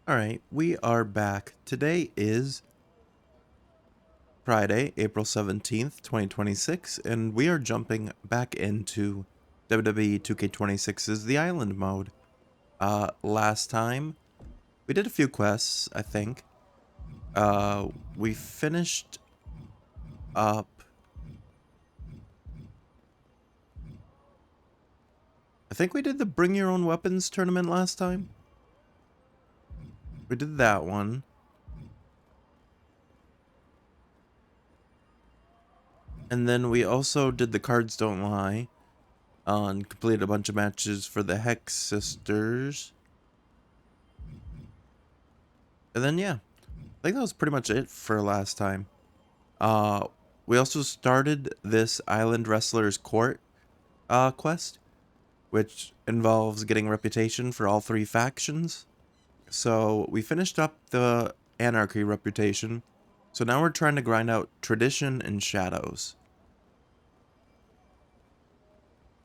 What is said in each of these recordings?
Alright, we are back. Today is Friday, April 17th, 2026, and we are jumping back into WWE 2k26's The Island mode. Last time, we did a few quests, I think. We finished up... I think we did the Bring Your Own Weapons tournament last time. We did that one. And then we also did the Cards Don't Lie. And completed a bunch of matches for the Hex Sisters. And then, yeah, I think that was pretty much it for last time. We also started this Island Wrestlers Court quest, which involves getting reputation for all three factions. So we finished up the Anarchy reputation. So now we're trying to grind out Tradition and Shadows.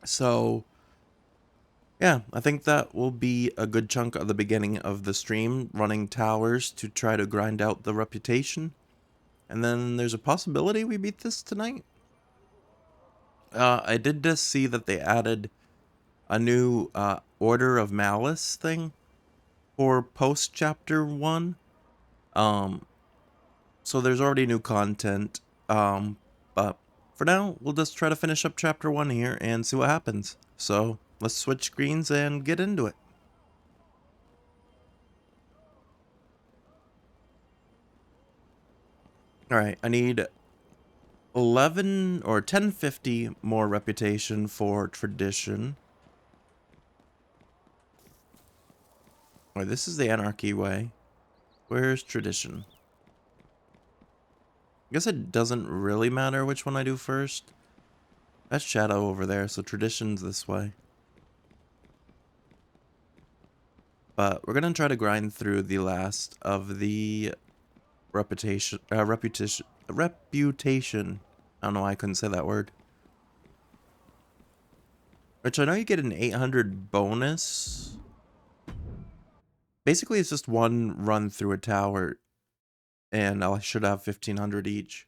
So, yeah, I think that will be a good chunk of the beginning of the stream, running towers to try to grind out the reputation. And then there's a possibility we beat this tonight. I did just see that they added a new Order of Malice thing for post chapter 1. So there's already new content. But for now, we'll just try to finish up chapter 1 here and see what happens. So let's switch screens and get into it. Alright, I need 11 or 1050 more reputation for Tradition. Alright, this is the Anarchy way. Where's Tradition? I guess it doesn't really matter which one I do first. That's Shadow over there, so Tradition's this way. But we're gonna try to grind through the last of the reputation. I don't know why I couldn't say that word. Which I know you get an 800 bonus. Basically, it's just one run through a tower, and I should have 1500 each.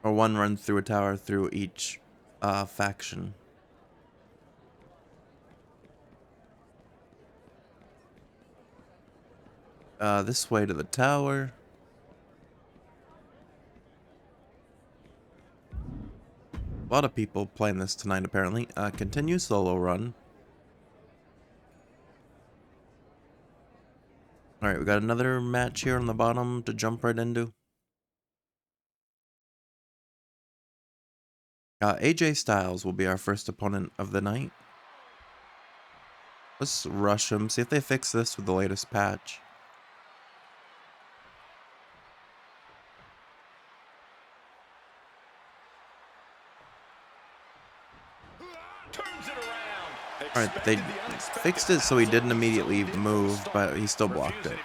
Or one run through a tower through each faction. This way to the tower. A lot of people playing this tonight, apparently. Continue solo run. Alright, we got another match here on the bottom to jump right into. AJ Styles will be our first opponent of the night. Let's rush him, see if they fix this with the latest patch. Alright, they fixed it so he didn't immediately move, but he still blocked it.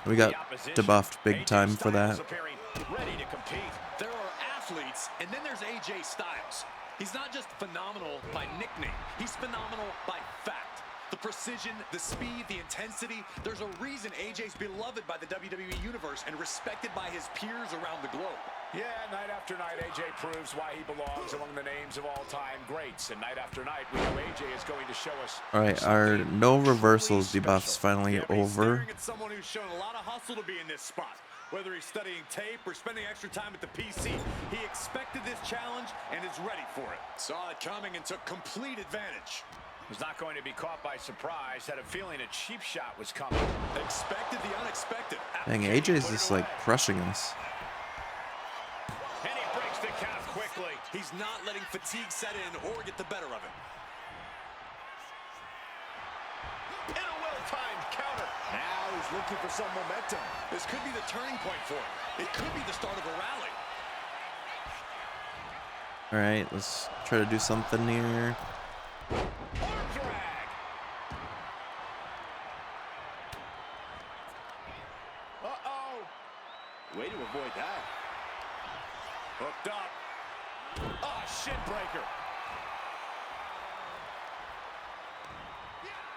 We got debuffed big time for that. There are athletes, and then there's AJ Styles. He's not just phenomenal by nickname, he's phenomenal by fact. The precision, the speed, the intensity. There's a reason AJ's beloved by the WWE Universe and respected by his peers around the globe. Yeah, night after night, AJ proves why he belongs among the names of all-time greats. And night after night, we know AJ is going to show us. Alright, our no reversals debuff's finally over. At someone who's shown a lot of hustle to be in this spot. Whether he's studying tape or spending extra time at the PC, he expected this challenge and is ready for it. Saw it coming and took complete advantage. Was not going to be caught by surprise. Had a feeling a cheap shot was coming. Expected the unexpected. Dang, AJ's just like crushing us. And he breaks the calf quickly. He's not letting fatigue set in or get the better of him. And a well-timed counter. Now he's looking for some momentum. This could be the turning point for him. It could be the start of a rally. Alright, let's try to do something here. Arm drag. Way to avoid that. Hooked up. Oh, shin breaker.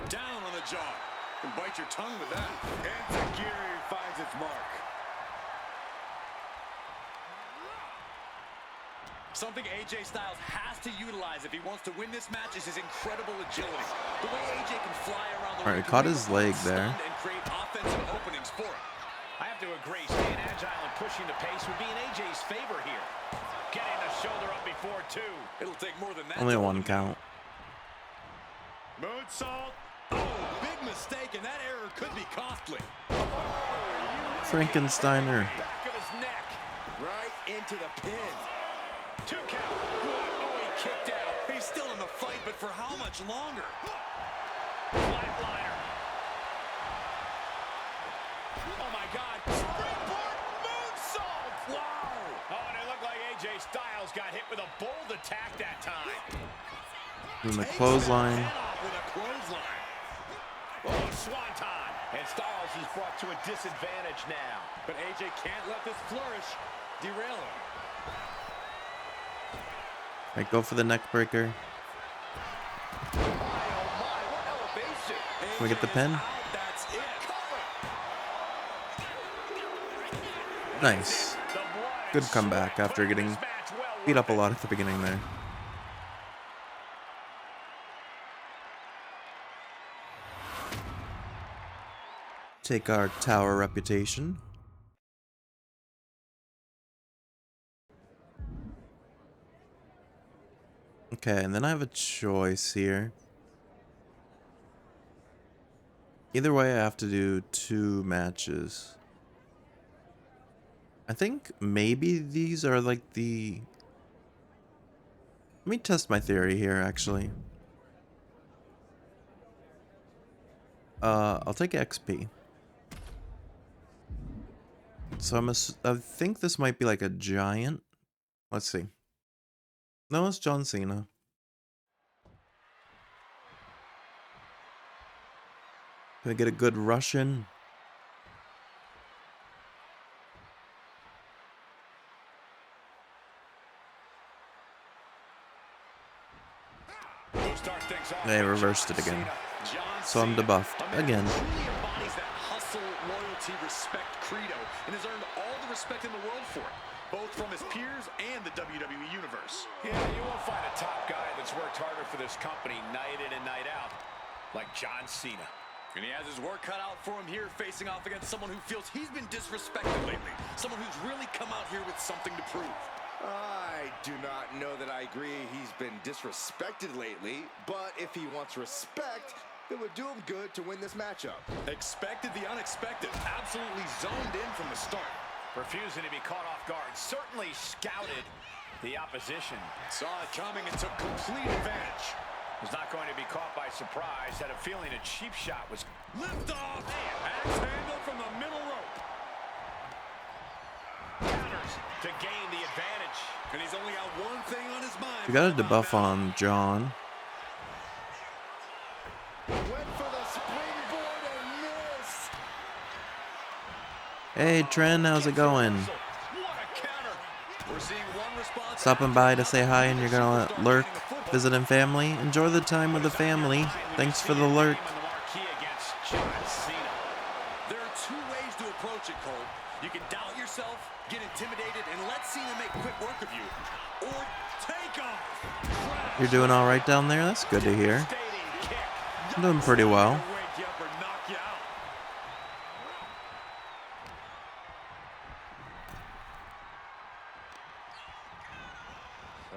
Down on the jaw. And bite your tongue with that. Enziguri finds its mark. Something AJ Styles has to utilize if he wants to win this match is his incredible agility. The way AJ can fly around the ring, caught his leg there. and create offensive openings for him. I have to agree, staying agile and pushing the pace would be in AJ's favor here. Getting the shoulder up before two. It'll take more than that. Only one count. Moonsault. Oh, big mistake, and that error could be costly. Frankensteiner. Back of his neck. Right into the pin. 2 count. Oh, he kicked out. He's still in the fight, but for how much longer? Flatliner. Oh, my God. Springboard moonsault. Wow. Oh, and it looked like AJ Styles got hit with a bold attack that time. Doing the clothesline. Head off with a clothesline. Oh, swanton. And Styles is brought to a disadvantage now. But AJ can't let this flourish derail him. Alright, go for the neck breaker. Oh, my, what elevation. Can we get the pin? That's it. Nice. Good comeback after getting beat up a lot at the beginning there. Take our tower reputation. Okay, and then I have a choice here. Either way, I have to do 2 matches. I think maybe these are like the... Let me test my theory here, actually. I'll take XP. So I think this might be like a giant. Let's see. No, it's John Cena. Can I get a good Russian? They reversed it again. So I'm debuffed again. Truly embodies that hustle, loyalty, respect credo, and has earned all the respect in the world for it, both from his peers and the WWE Universe. Yeah, you won't find a top guy that's worked harder for this company night in and night out like John Cena. And he has his work cut out for him here, facing off against someone who feels he's been disrespected lately. Someone who's really come out here with something to prove. I do not know that I agree he's been disrespected lately, but if he wants respect, it would do him good to win this matchup. Expected the unexpected. Absolutely zoned in from the start. Refusing to be caught off guard. Certainly scouted the opposition. Saw it coming and took complete advantage. Was not going to be caught by surprise. Had a feeling a cheap shot was... Lift off. Axe handle from the middle rope. Counters to gain the advantage. And he's only got one thing on his mind. We got a debuff on John. Went for the springboard and missed. Hey Tren, how's it going? What a counter. We're seeing one response. Stopping by to say hi and you're gonna lurk, visiting family. Enjoy the time with the family. Thanks for the lurk. There are 2 ways to approach it, Cole. You can doubt yourself, get intimidated, and let Cena make quick work of you. Or take off. You're doing alright down there? That's good to hear. I'm doing pretty well. Wake you up or knock you out.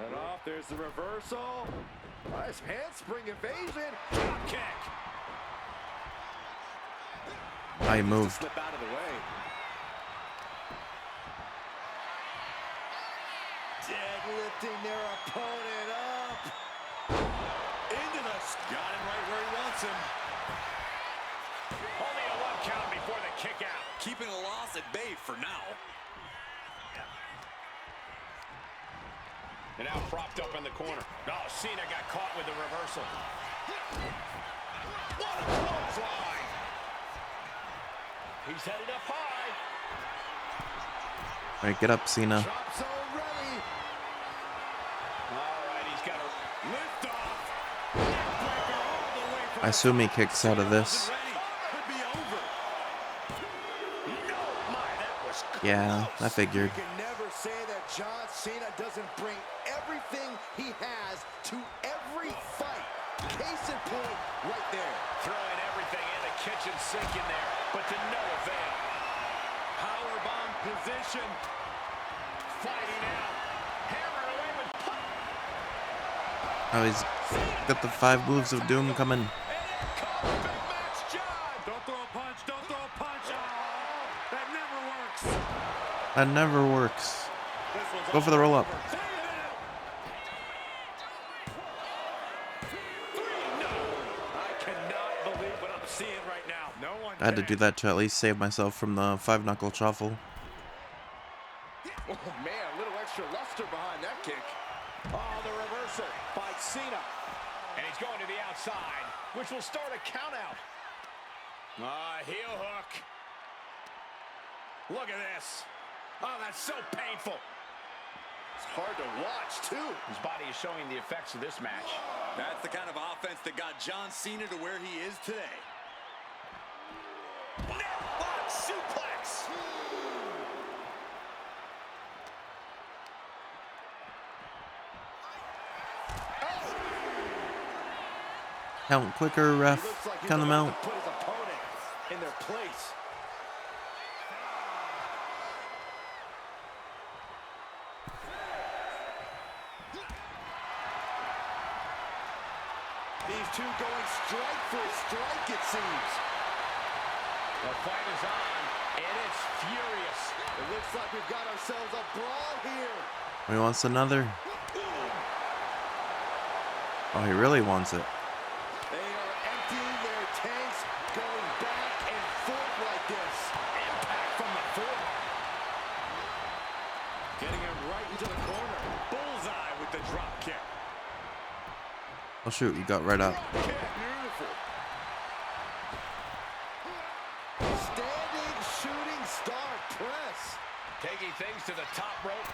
And off, there's the reversal. Nice handspring evasion. Drop kick. I moved. Slip out of the way. Deadlifting their opponent up. Into the... Got him right where he wants him. Only a 1 count before the kick out. Keeping a loss at bay for now. And now propped up in the corner. Oh, Cena got caught with the reversal. What a clothesline. He's headed up high. Alright, get up, Cena. Drop zone ready. All right, he's got a Lift off. Neckbreaker all the way from I assume he kicks out of this. Yeah, I figured. You can never say that John Cena doesn't bring everything he has to every fight. Case in point, right there. Throwing everything in the kitchen sink in there, but to no avail. Powerbomb position. Fighting out. Hammered away with punch. Oh, he's got the 5 moves of doom coming. And here comes Big Match John. Don't throw a punch. Don't throw a punch. Oh, that never works. That never works. This one's Go for the roll up. I cannot believe what I'm seeing right now. No one I had to do that to at least save myself from the 5-knuckle shuffle. Oh, man, a little extra luster behind that kick. Oh, the reversal by Cena. And he's going to the outside, which will start a count out. Heel hook. Look at this. Oh, that's so painful. It's hard to watch, too. His body is showing the effects of this match. That's the kind of offense that got John Cena to where he is today. Neckbox suplex. Count quicker, ref. Looks like he's Count them about out. to put his opponent in their place. These two going strike for strike, it seems. The fight is on, and it's furious. It looks like we've got ourselves a brawl here. He wants another. Oh, he really wants it. They are emptying their tanks, going back and forth like this. Impact from the forearm. Getting him right into the corner. Bullseye with the drop kick. Oh shoot, he got right up. Beautiful. Standing shooting star press. Taking things to the top rope.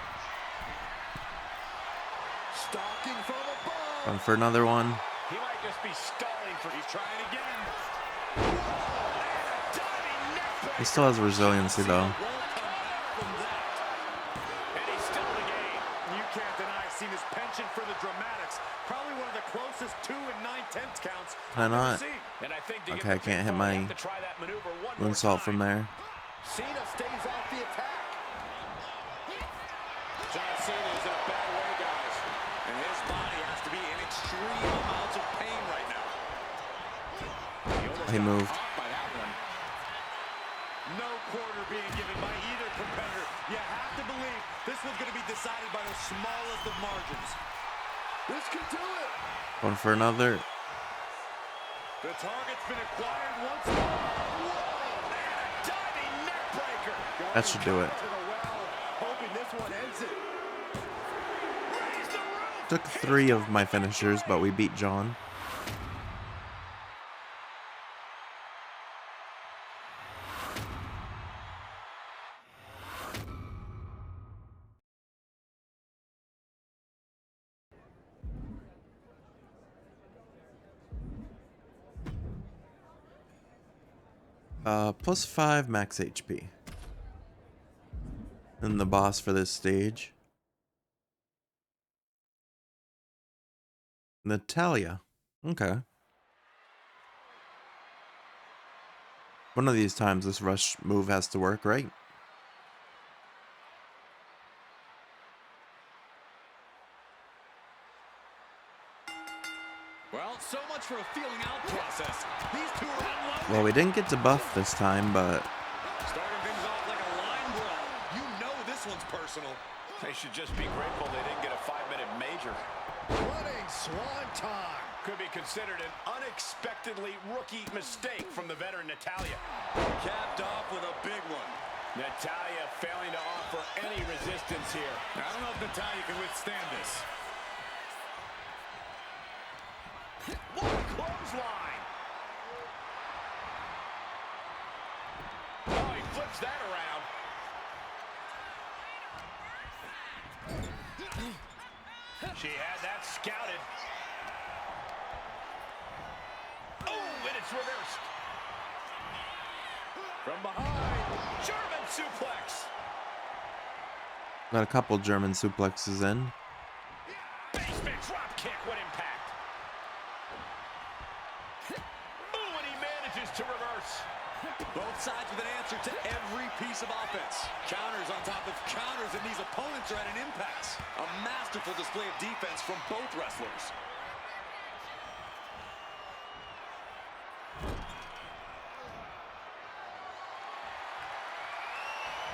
Stalking from above. Going for another one. He might just be stalling for. He's trying again. He still has resiliency though. And he's still in the game. You can't deny Cena's penchant for the dramatics. Probably one of the closest 2 9/10 counts Can I I've ever not? seen. And I think to Okay, I get the can't hit pinfall, my you have to try that maneuver one more moonsault time. from there. Cena stays off the attack. John Cena is in a bad way, guys. And his body has to be in extreme amounts of pain right now. He moved. By that one. No quarter being given by either competitor. You have to believe this one's going to be decided by the smallest of margins. This could do it. Going for another. The target's been acquired once more. Whoa! Diving neck breaker. That should do it. To the well, hoping this one ends it. Raise the roof. Took 3 of my finishers, but we beat John. Plus 5 max HP. And the boss for this stage. Natalia. Okay. One of these times this rush move has to work, right? Well, so much for a feeling out process. These two are unloaded. Well, we didn't get to buff this time, but Starting things off like a line brawl. You know this one's personal. They should just be grateful they didn't get a 5-minute major. Running swan time. Could be considered an unexpectedly rookie mistake from the veteran Natalia. Capped off with a big one. Natalia failing to offer any resistance here. I don't know if Natalia can withstand this. What clothesline! Oh, he flips that around. She had that scouted. Oh! it's reversed. From behind, German suplex. Got a couple German suplexes in. Basement drop kick, what impact. Ooh, and he manages to reverse. Both sides with an answer to every piece of offense. Counters on top of counters, and these opponents are at an impasse. A masterful display of defense from both wrestlers.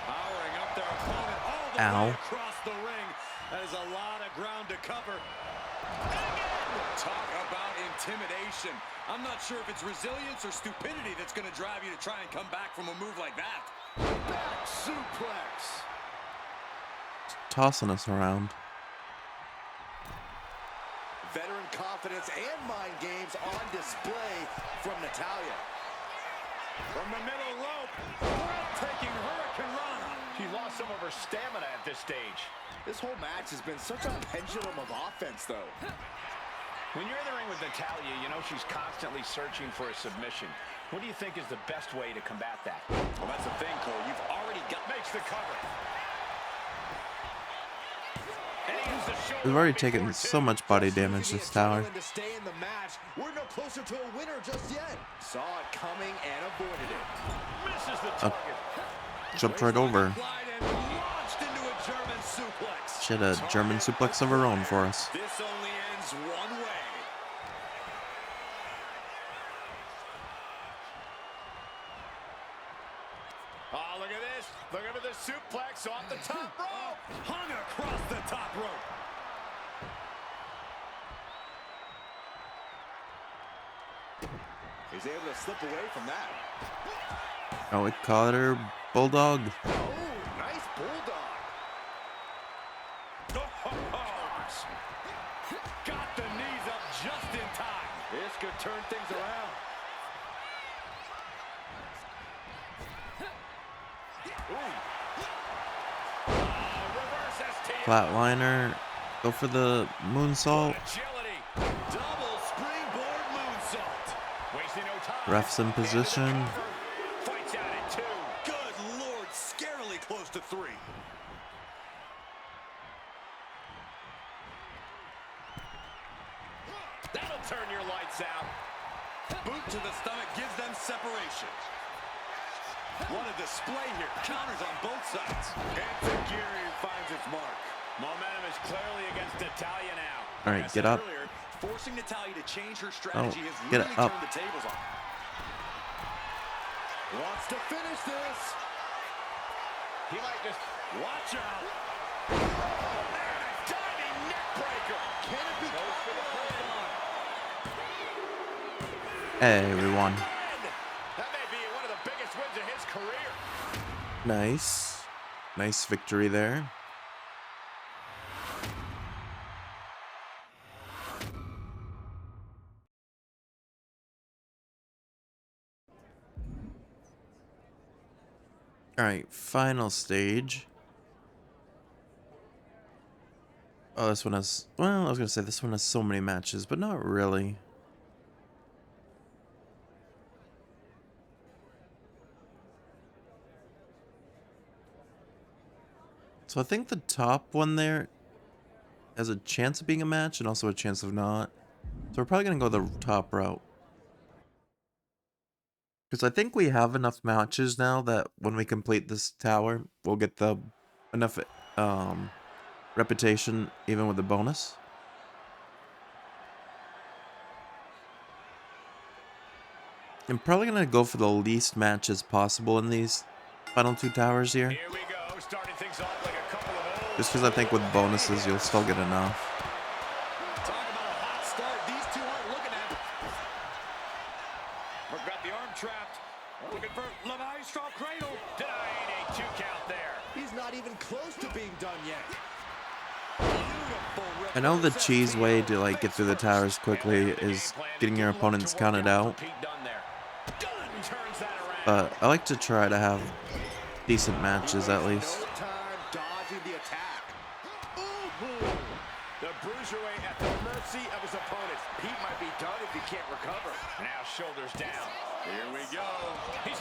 Powering up their opponent all the Ow. way across the ring. That is a lot of ground to cover. Talk about intimidation. I'm not sure if it's resilience or stupidity that's going to drive you to try and come back from a move like that. Back suplex. Tossing us around. Veteran confidence and mind games on display from Natalya. From the middle rope, breathtaking Hurricane Rana. She's lost some of her stamina at this stage. This whole match has been such a pendulum of offense, though. When you're in the ring with Natalya, you know she's constantly searching for a submission. What do you think is the best way to combat that? Well, that's the thing, Cole. You've already got... Makes the cover. And he used the shoulder We've already before, taken too. so much body damage this tower. To stay in the match. We're no closer to a winner just yet. Saw it coming and avoided it. Misses the target. Jumped right over. Applied and launched into a German suplex. She had a German suplex of her own for us. This only ends one way. Oh, look at this. Look at the suplex off the top rope. Hung across the top rope. He's able to slip away from that. Oh, we caught her bulldog. Oh, nice bulldog. Got the knees up just in time. This could turn things around. Reverse STO. Flatliner. Go for the moonsault. Agility. Double springboard moonsault. Wasting no time. Ref's in position. Fights out at 2. Good Lord, scarily close to 3. That'll turn your lights out. Boot to the stomach gives them separation. What a display here. Counters on both sides. Enzuigiri finds its mark. Momentum is clearly against Natalya now. All right, get up. Earlier, forcing Natalya to change her strategy has get really up. turned the tables on. Wants to finish this. He might just... Watch out. Diving neck breaker. Can it be capitalized on? Hey, we won. That may be one of the biggest wins of his career. Nice. Nice victory there. Alright, final stage. Oh, this one has... Well, I was going to say this one has so many matches, but not really. So I think the top one there has a chance of being a match and also a chance of not. So we're probably going to go the top route. Because I think we have enough matches now that when we complete this tower, we'll get the enough reputation even with the bonus. I'm probably going to go for the least matches possible in these final 2 towers here. Here we go, starting things off like a couple of old... Just because I think with bonuses, you'll still get enough. Talk about a hot start. These two aren't looking at it. We've got the arm trapped. Looking for Le Maestro Cradle. Denying a 2 count there. He's not even close to being done yet. I know the cheese way to like get through the towers quickly is getting your opponents counted out, but I like to try to have decent matches at least. No time dodging the attack. The bruiserweight at the mercy of his opponents. Pete might be done if he can't recover. Now shoulders down.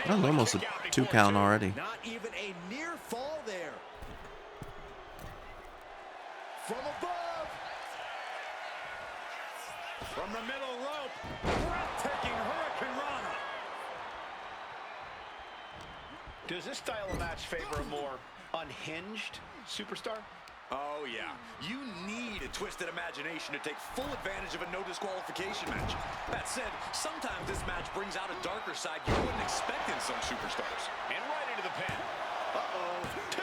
That was almost a 2 count already. Not even a near fall there. From above. From the middle rope. Breathtaking Hurricane Rana. Does this style of match favor a more unhinged superstar? Oh, yeah. You need a twisted imagination to take full advantage of a no disqualification match. That said, sometimes this match brings out a darker side you wouldn't expect in some superstars. And right into the pin. Uh-oh. Two.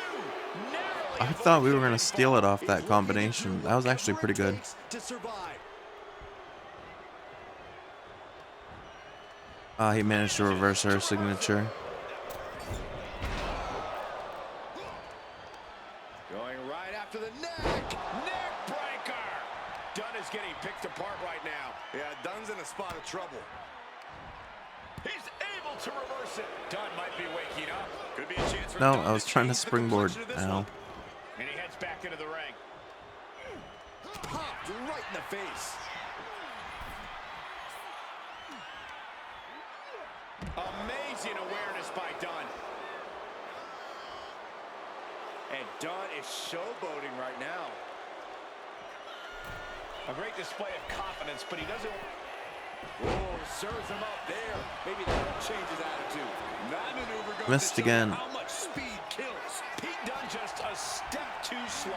Narrowly I thought we were going to steal it off that combination. That was actually pretty good. To survive. He managed to reverse her signature. Going right after the neck. Neck breaker. Dunn is getting picked apart right now. Yeah, Dunn's in a spot of trouble. He's able to reverse it. Dunn might be waking up. Could be a chance for No, Dunn I was trying to change the springboard. complexion of this Ow. one. And he heads back into the ring. Popped right in the face. Amazing awareness by Dunn. And Dunn is showboating right now. A great display of confidence, but he doesn't... Oh, serves him up there. Maybe that'll change his attitude. That maneuver goes Missed to show again. how much speed kills. Pete Dunne just a step too slow.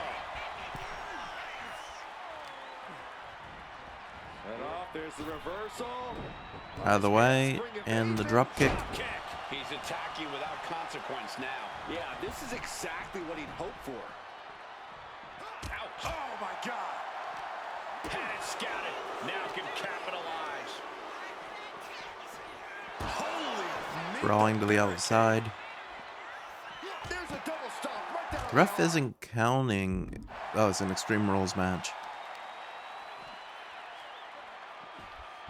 And off, there's the reversal. Out of the way, and the drop kick. Kick. He's attacking without consequence now. Yeah, this is exactly what he'd hoped for. Ouch. Oh, my God. Had it scouted. Now can capitalize. Holy Brawling to the outside. There's a double stop right down the Ref middle. isn't counting. Oh, it's an Extreme Rules match.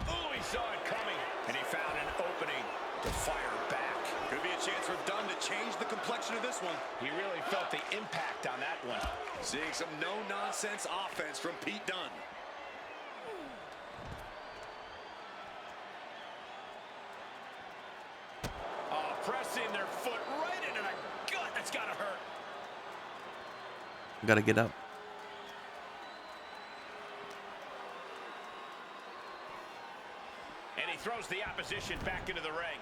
Oh, he saw it coming, and he found an opening to fire back. Could be a chance for Dunn to change the complexion of this one. He really felt the impact on that one. Seeing some no-nonsense offense from Pete Dunn. Oh, pressing their foot right into the gut. That's got to hurt. Gotta get up. And he throws the opposition back into the ring.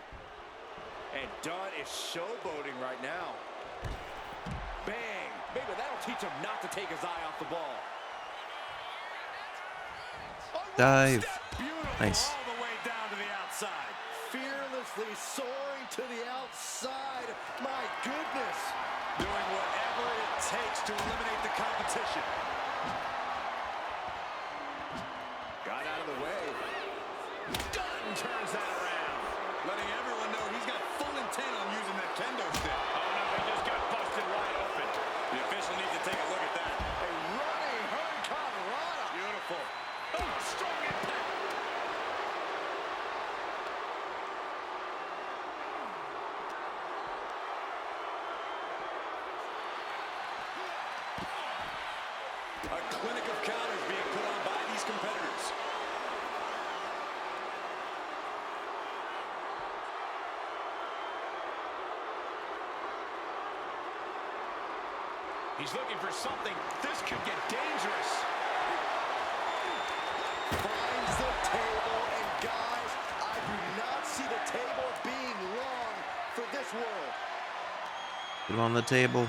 And Dunn is showboating right now. Bang. Maybe that'll teach him not to take his eye off the ball. Dive. Beautiful. Nice. All the way down to the outside. Fearlessly soaring to the outside. My goodness. Doing whatever it takes to eliminate the competition. Got out of the way. Dunn turns that around. Letting everyone know he's got full intent on using that kendo stick. Oh, no, he just got busted wide open. The official needs to take a look at that. A running Hurricane Rana. Beautiful. Oh, strong impact. A clinic of counters being put on by these competitors. He's looking for something. This could get dangerous. Finds the table. And guys, I do not see the table being long for this world. Put him on the table.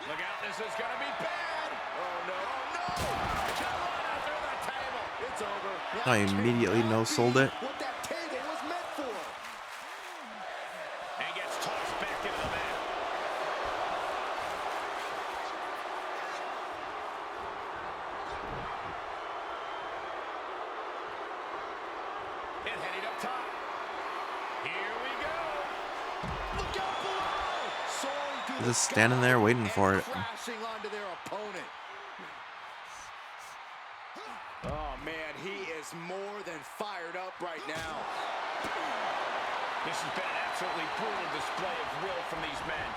Look out, this is going to be bad. Oh, no. Oh, no. Carolina through the table. It's over. I immediately no-sold it. What that table was meant for. And gets tossed back into the mat. And heading up top. Here we go. Look out below. Soaring through Just the standing there sky waiting and for it. crashing onto their opponent. Oh, man, he is more than fired up right now. This has been an absolutely brutal display of will from these men.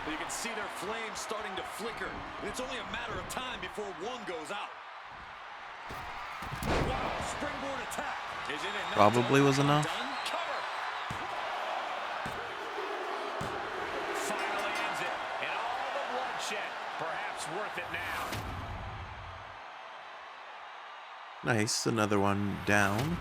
You can see their flames starting to flicker. And it's only a matter of time before one goes out. Wow, springboard attack. Is it enough? Probably was enough. Done? Cover. Nice, another one down.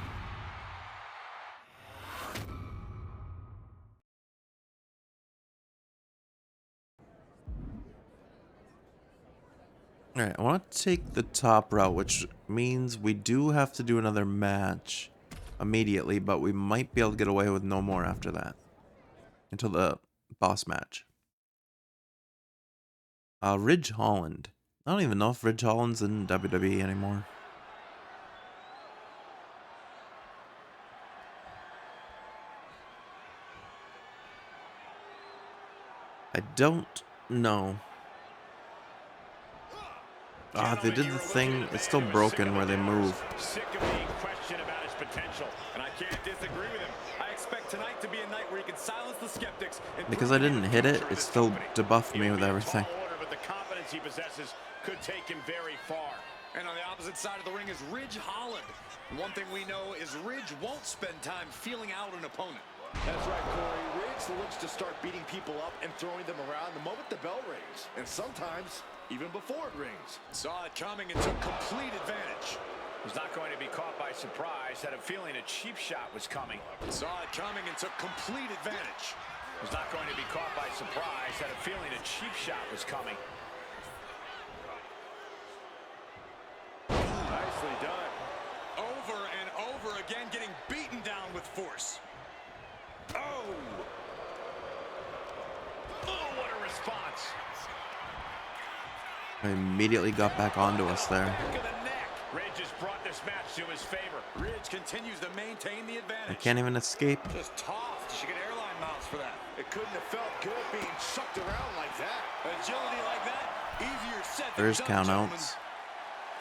Alright, I want to take the top route, which means we do have to do another match immediately, but we might be able to get away with no more after that. Until the boss match. Ridge Holland. I don't even know if Ridge Holland's in WWE anymore. I don't know. They did the thing. It's still broken where they move. Sick of being questioned about his potential, and I can't disagree with him. I expect tonight to be a night where he can silence the skeptics. Because I didn't hit it, it still debuffed me with everything. But the confidence he possesses could take him very far. And on the opposite side of the ring is Ridge Holland. One thing we know is Ridge won't spend time feeling out an opponent. That's right, Corey. Ridge looks to start beating people up and throwing them around the moment the bell rings. And sometimes even before it rings. Saw it coming and took complete advantage. Was not going to be caught by surprise. Had a feeling a cheap shot was coming. Saw it coming and took complete advantage. Was not going to be caught by surprise. Had a feeling a cheap shot was coming. Nicely done. Over and over again, getting beaten down with force. Oh! Oh, what a response. I immediately got back onto us there. Back of the neck. Ridge has brought this match to his favor. Ridge continues to maintain the advantage. I can't even escape. Just tossed. She get airline mounts for that. It couldn't have felt good being chucked around like that. Agility like that, easier said than There's done, gentlemen. countouts.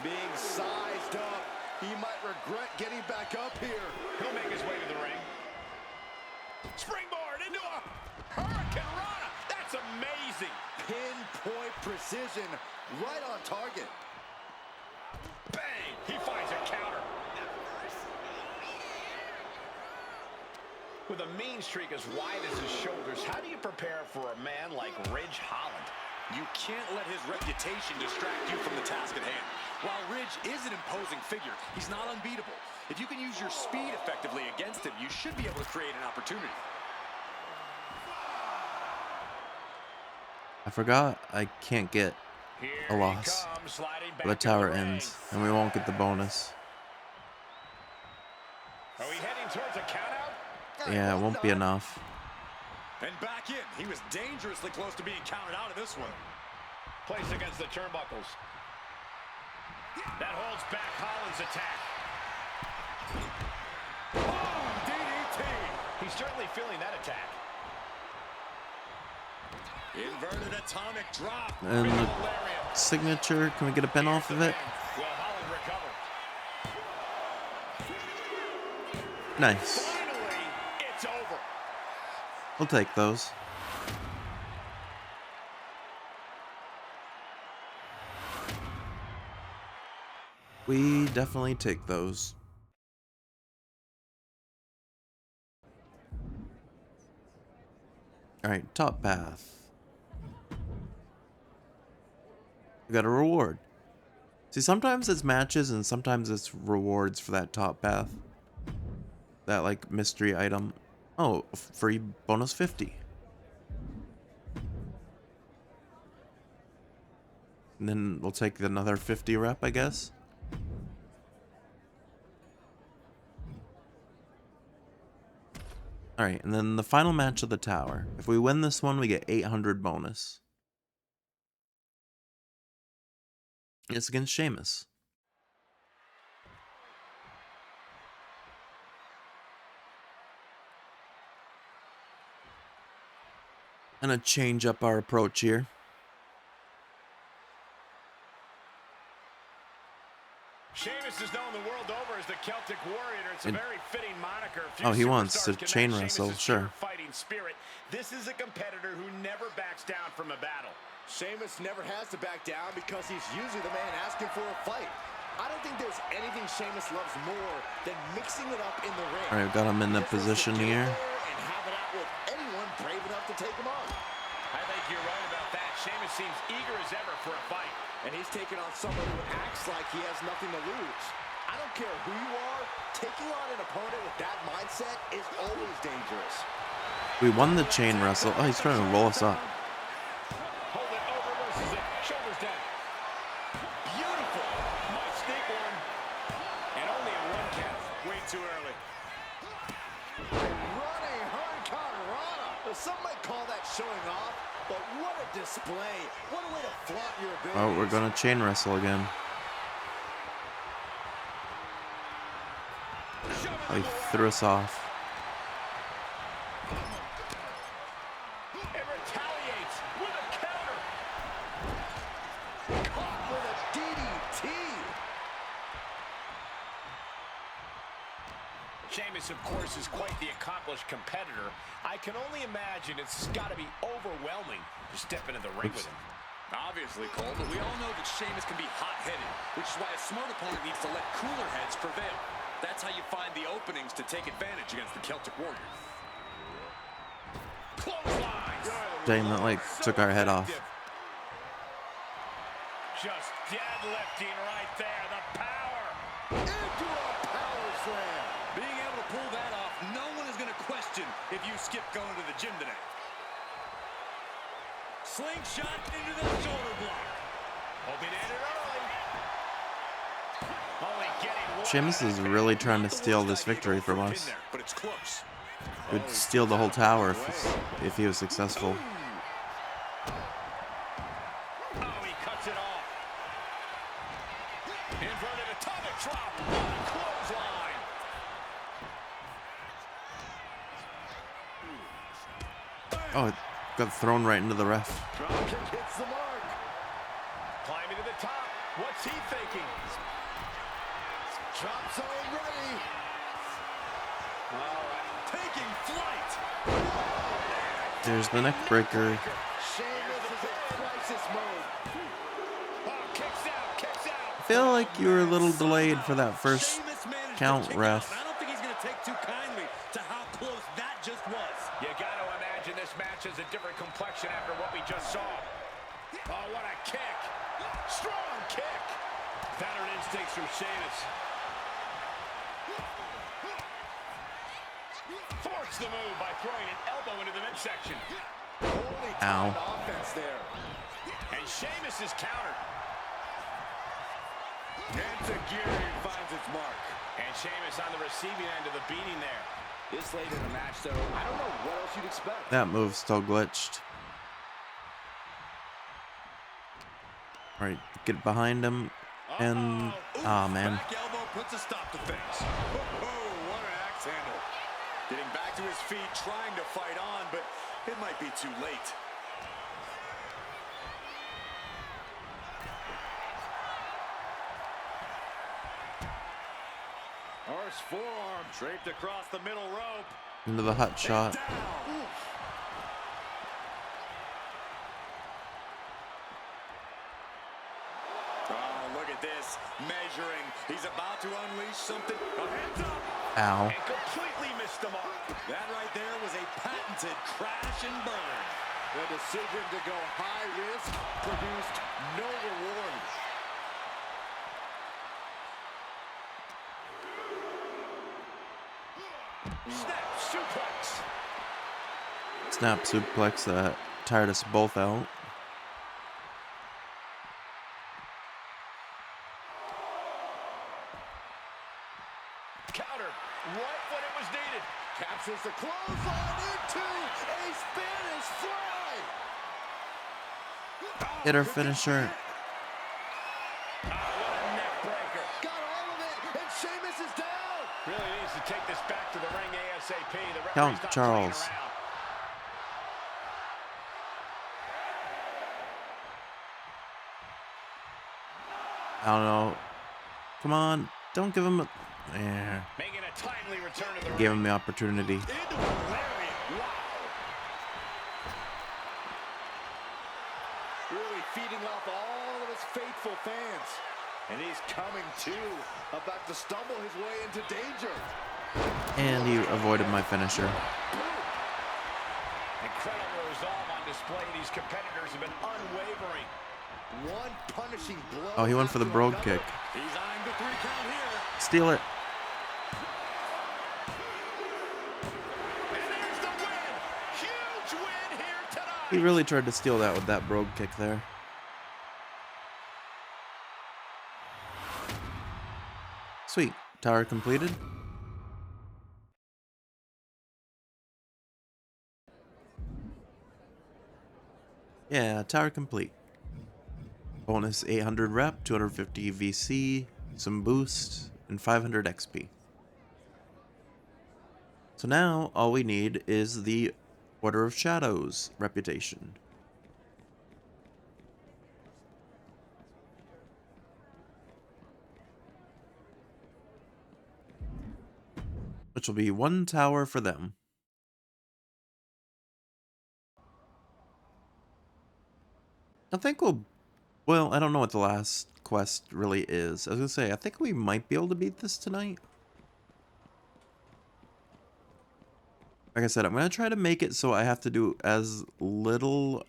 Being sized up, he might regret getting back up here. He'll make his way to the ring. Springboard into a Hurricane Rana. That's amazing. Pinpoint precision, right on target. Bang! He finds a counter. With a mean streak as wide as his shoulders, how do you prepare for a man like Ridge Holland? You can't let his reputation distract you from the task at hand. While Ridge is an imposing figure, he's not unbeatable. If you can use your speed effectively against him, you should be able to create an opportunity. I forgot I can't get a loss. The tower ends, and we won't get the bonus. Are we heading towards a countout? Yeah, it won't be enough. And back in. He was dangerously close to being counted out of this one. Placed against the turnbuckles. That holds back Holland's attack. Oh, DDT. He's certainly feeling that attack. Inverted atomic drop. And the signature, can we get a pin off of it? Will Holland recover? Nice. Finally, it's over. We'll take those. We definitely take those. Alright, top path. We got a reward. See, sometimes it's matches and sometimes it's rewards for that top path. That, like, mystery item. Oh, free bonus 50. And then we'll take another 50 rep, I guess. Alright, and then the final match of the tower. If we win this one, we get 800 bonus. It's against Sheamus. Gonna change up our approach here. Sheamus is known the world over as the Celtic Warrior. It's a very fitting moniker. Oh, he wants to chain wrestle, sure. Fighting spirit. This is a competitor who never backs down from a battle. Sheamus never has to back down because he's usually the man asking for a fight. I don't think there's anything Sheamus loves more than mixing it up in the ring. Alright, got him in the position here. And have it out with anyone brave enough to take him on. I think you're right about that. Sheamus seems eager as ever for a fight. And he's taking on someone who acts like he has nothing to lose. I I don't care who you are, taking on an opponent with that mindset is always dangerous. We won the chain wrestle. Oh, he's trying to roll us up. Hold it over versus it. Shoulders down. Beautiful. Might sneak one. And only a one count. Way too early. Running Hurricanrana. Some might call that showing off, but what a display. What a way to flaunt your abilities. Oh, we're gonna chain wrestle again. Oh, he threw us off. It retaliates with a counter. Caught with a DDT. Sheamus, of course, is quite the accomplished competitor. I can only imagine it's got to be overwhelming to step into the ring with him. Obviously, Cole, but we all know that Sheamus can be hot-headed, which is why a smart opponent needs to let cooler heads prevail. That's how you find the openings to take advantage against the Celtic Warrior. Clotheslines. Dang, that like took our head off. Just deadlifting right there. The power. Into a power slam. Being able to pull that off, no one is going to question if you skip going to the gym today. Slingshot into the shoulder block. Hoping to end it early. Only getting one. Sheamus is really trying to steal this victory from us. But it's close. Would steal the whole tower if he was successful. Oh, he cuts it off. Inverted atomic drop. Clothesline. Oh, it got thrown right into the ref. Dropkick hits the mark. Climbing to the top. What's he thinking? Drop zone ready. All right. Taking flight. There's the neck breaker. Sheamus is in crisis mode. Oh, kicks out. Kicks out. I feel like you were a little delayed for that first Sheamus managed count, to kick ref. out. I don't think he's going to take too kindly to how close that just was. You got to imagine this match has a different complexion after what we just saw. Oh, what a kick. Strong kick. Veteran instincts from Sheamus. Forced the move by throwing an elbow into the midsection. Holy Ow. tight offense there. And Sheamus is countered. Enziguri finds its mark. And Sheamus on the receiving end of the beating there. This late in the match, though, I don't know what else you'd expect. That move still glitched. Alright, get behind him. And, ah, man. Back elbow puts a stop to things. Oh, what an axe handle. Getting back to his feet, trying to fight on, but it might be too late. Horse forearm draped across the middle rope. Into the hot shot. Down. Oh, look at this. Measuring. He's about to unleash something. A hands up. Ow. And completely missed the mark. That right there was a patented crash and burn. The decision to go high risk produced no reward. Snap suplex. Snap suplex that tired us both out. Counter. Right when it was needed. Captures the clothesline into a Spanish fly. Hit her finisher. What a neck breaker. Got all of it, and Sheamus is down. Really needs to take this back to the ring ASAP. The referee's Count not Charles. playing around. I don't know. Come on. Don't give him a... Yeah. Making a timely return to the Gave ring. him the opportunity. Into a lariat. Wow. Really feeding off all of his faithful fans. And he's coming too, about to stumble his way into danger. And he avoided my finisher. Incredible resolve on display. These competitors have been unwavering. One punishing blow. Oh, he went for the after brogue another. kick. He's eyeing the 3 count here. Steal it. And there's the win. Huge win here tonight. He really tried to steal that with that brogue kick there. Sweet. Tower completed. Yeah, tower complete. Bonus 800 rep, 250 VC, some boost, and 500 XP. So now all we need is the Order of Shadows reputation. Which will be 1 tower for them. I think well, I don't know what the last quest really is. I was gonna say, I think we might be able to beat this tonight. Like I said, I'm gonna try to make it so I have to do as little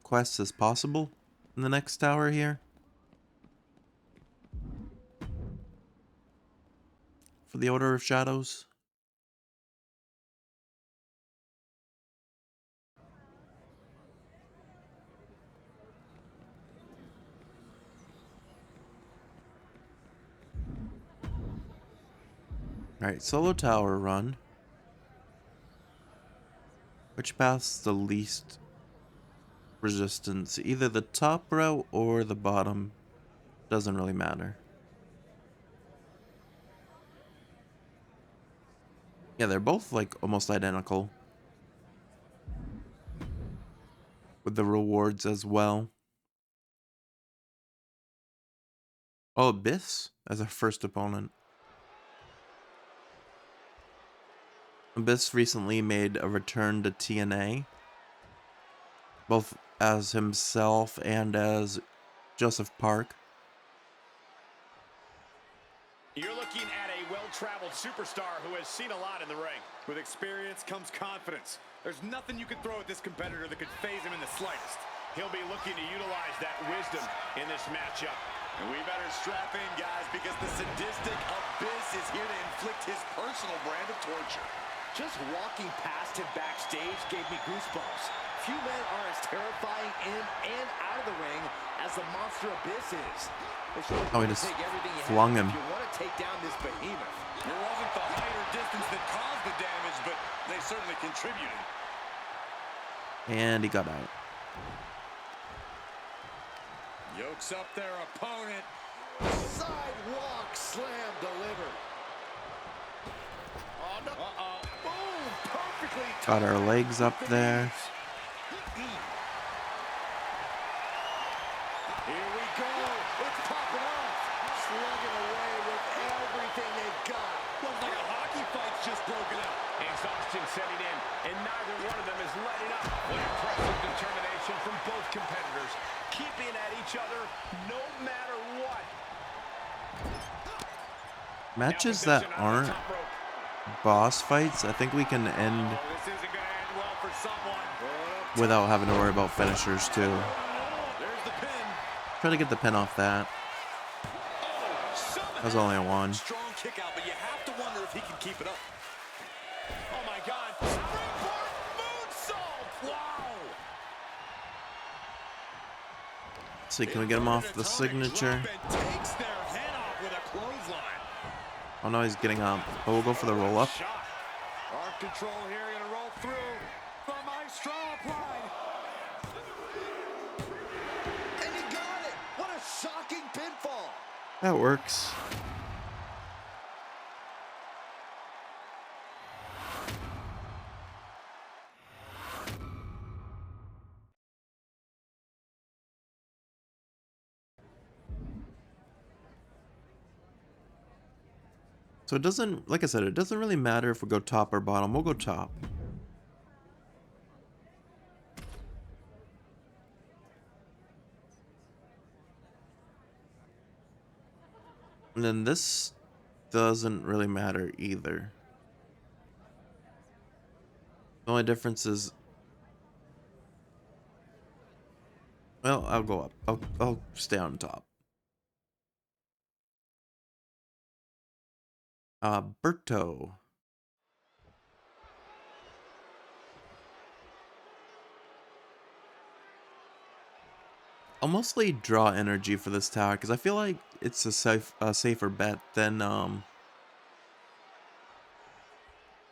quests as possible in the next tower here. For the Order of Shadows. Alright, solo tower run. Which path's the least resistance? Either the top route or the bottom. Doesn't really matter. Yeah, they're both like almost identical. With the rewards as well. Oh, Abyss as our first opponent. Abyss recently made a return to TNA. Both as himself and as Joseph Park. You're looking at a well-traveled superstar who has seen a lot in the ring. With experience comes confidence. There's nothing you can throw at this competitor that could faze him in the slightest. He'll be looking to utilize that wisdom in this matchup. And we better strap in, guys, because the sadistic Abyss is here to inflict his personal brand of torture. Just walking past him backstage gave me goosebumps. Few men are as terrifying in and out of the ring as the monster Abyss is. Oh, he just flung him. If you want to take down this behemoth. It wasn't the height or distance that caused the damage, but they certainly contributed. And he got out. Yokes up their opponent. Sidewalk slam delivered. Oh, no. Uh-oh. Boom! Perfectly Got our legs up there. Here we go. It's popping off. Slugging away with everything they've got. Looks like a hockey fight's just broken out. Exhaustion setting in, and neither one of them is letting up. What impressive determination from both competitors, keeping at each other no matter what. Matches that aren't boss fights, I think we can end This isn't going to end well for someone. without having to worry about finishers too. There's the pin. Try to get the pin off that. That was only a 1. Strong kick out, but you have to wonder if he can keep it up. Oh my God. Springboard moonsault. Wow. Let's see, can we get him off the signature? Takes their head off with a clothesline. Oh no, he's getting up. Oh, we'll go for the roll up. Shot. Arm control here, gonna roll through. From my strong line. And he got it. What a shocking pinfall. That works. So it doesn't, like I said, it doesn't really matter if we go top or bottom. We'll go top. And then this doesn't really matter either. The only difference is... Well, I'll go up. I'll stay on top. Berto. I'll mostly draw energy for this tower because I feel like it's a safer bet than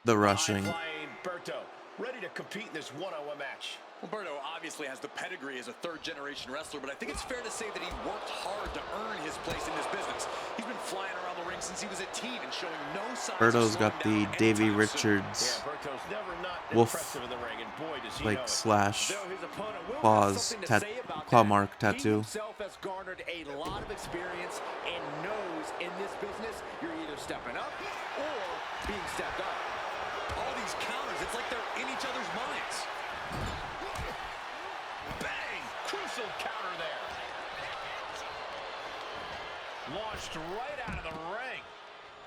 the rushing. High-flying Berto, ready to compete in this one-on-one match. Well, Berto obviously has the pedigree as a third-generation wrestler, but I think it's fair to say that he worked hard to earn his place in this business. He's been flying around the ring since he was a teen and showing no signs Berto's of got the slowing down Davey anytime soon. Richards Berto's never not wolf impressive in the ring, and boy, does he know like it. slash Though his opponent will have claws something to say about claw that. mark He tattoo. himself has garnered a lot of experience and knows in this business you're either stepping up or being stepped on. All these counters, it's like they're in each other's minds. Bang! Crucial counter there. Launched right out of the ring.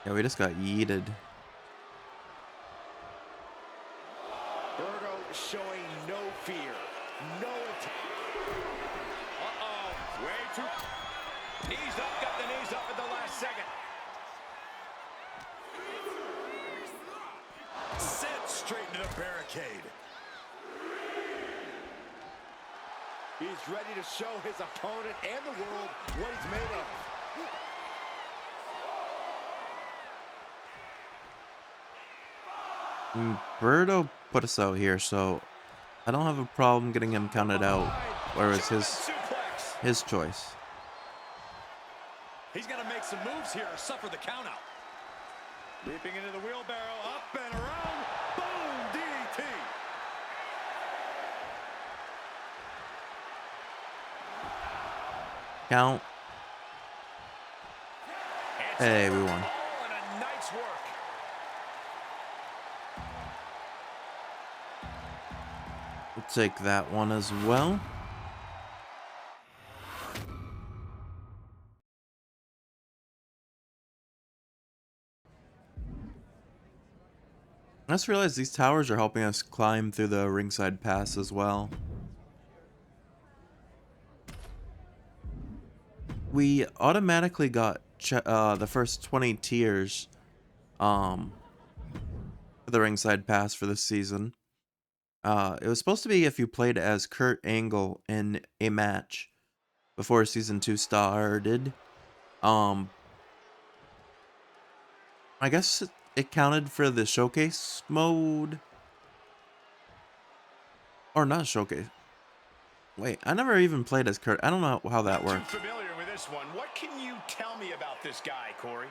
Yeah, we just got yeeted. Berto showing no fear, no way too. Knees up, got the knees up at the last second. Sent straight into the barricade. He's ready to show his opponent and the world what he's made of. Berto put us out here, so I don't have a problem getting him counted out, whereas his choice. He's got to make some moves here or suffer the count out. Leaping into the wheelbarrow, up and around, boom, DDT. Count. Hey, we won. All in a night's work. We'll take that one as well. I just realized these towers are helping us climb through the ringside pass as well. We automatically got the first 20 tiers for the ringside pass for this season. It was supposed to be if you played as Kurt Angle in a match before season 2 started. I guess it counted for the showcase mode. Or not showcase. Wait, I never even played as Kurt. I don't know how that worked. Too familiar with this one. What can you tell me about this guy, Corey?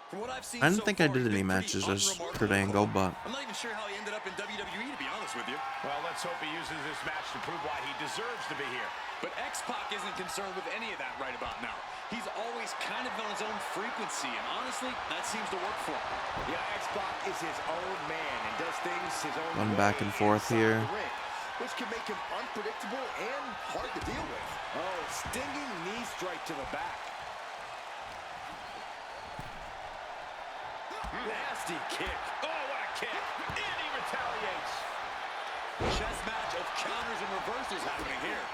From what I've seen I didn't so think I far, did he's any been matches pretty as unremarkable. Kurt Angle, but I'm not even sure how he ended up in WWE, to be honest with you. Well, let's hope he uses this match to prove why he deserves to be here. But X-Pac isn't concerned with any of that right about now. He's always kind of on his own frequency, and honestly, that seems to work for him. Yeah, X-Pac is his own man and does things his own going way back and forth inside here. the ring, which can make him unpredictable and hard to deal with. Oh, stinging knee strike to the back. Nasty kick. Oh, what a kick. And he retaliates. Chess match of counters and reversals happening here.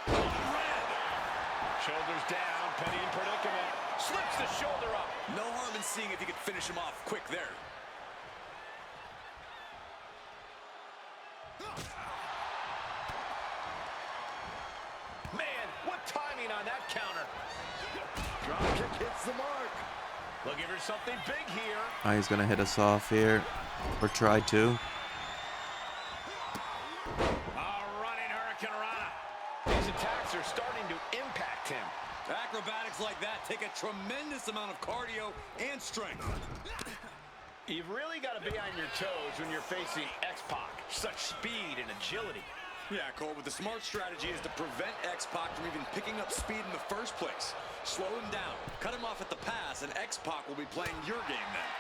Red. Shoulders down, Penny in predicament. Slips the shoulder up. No harm in seeing if he could finish him off quick there. Man, what timing on that counter. Drop kick hits the mark. Looking for something big here. Oh, he's gonna hit us off here, or try to. Running Hurricane Rana. These attacks are starting to impact him. Acrobatics like that take a tremendous amount of cardio and strength. You've really got to be on your toes when you're facing X-Pac. Such speed and agility. Yeah, Cole, but the smart strategy is to prevent X-Pac from even picking up speed in the first place. Slow him down, cut him off at the pass, and X-Pac will be playing your game then.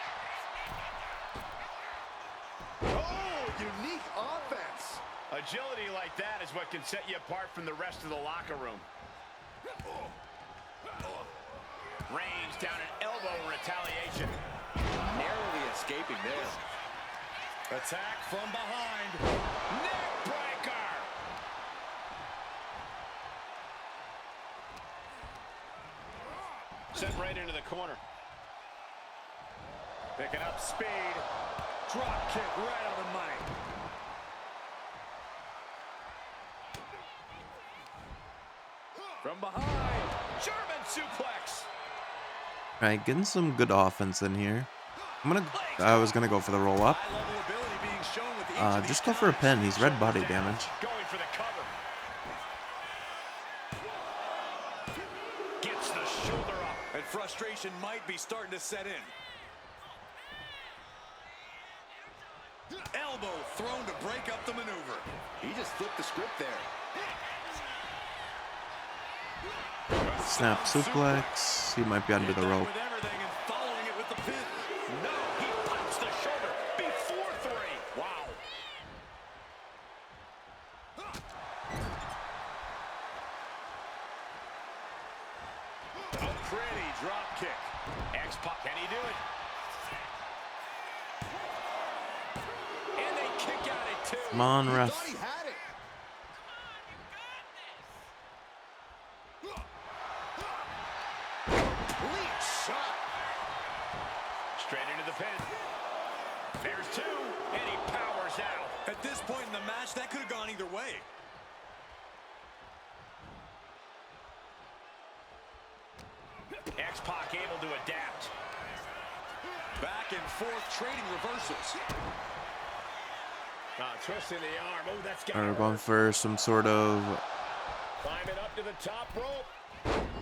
Oh, unique offense. Agility like that is what can set you apart from the rest of the locker room. Range down an elbow retaliation. Narrowly escaping there. Attack from behind. Neck breaker. Sent right into the corner. Picking up speed. Drop kick right on the money. From behind. German suplex. All right, getting some good offense in here. I was gonna go for the roll up. High-level ability being shown with each of these Just go for a times. pin. He's red body Down. damage. Going for the cover. Gets the shoulder up. And frustration might be starting to set in. Elbow thrown to break up the maneuver. He just flipped the script there. Snap suplex. He might be under the rope. With everything and following it with the pin. No, he pops the shoulder before 3. Wow. A pretty drop kick. X-Pac, can he do it? And they kick out at 2. Come on, Thought ref. he had it. Complete shot. Straight into the pin. There's 2, and he powers out. At this point in the match, that could have gone either way. X-Pac able to adapt. Back and forth, trading reversals. Twisting the arm. Oh, that's got. We're going for some sort of. Climbing up to the top rope.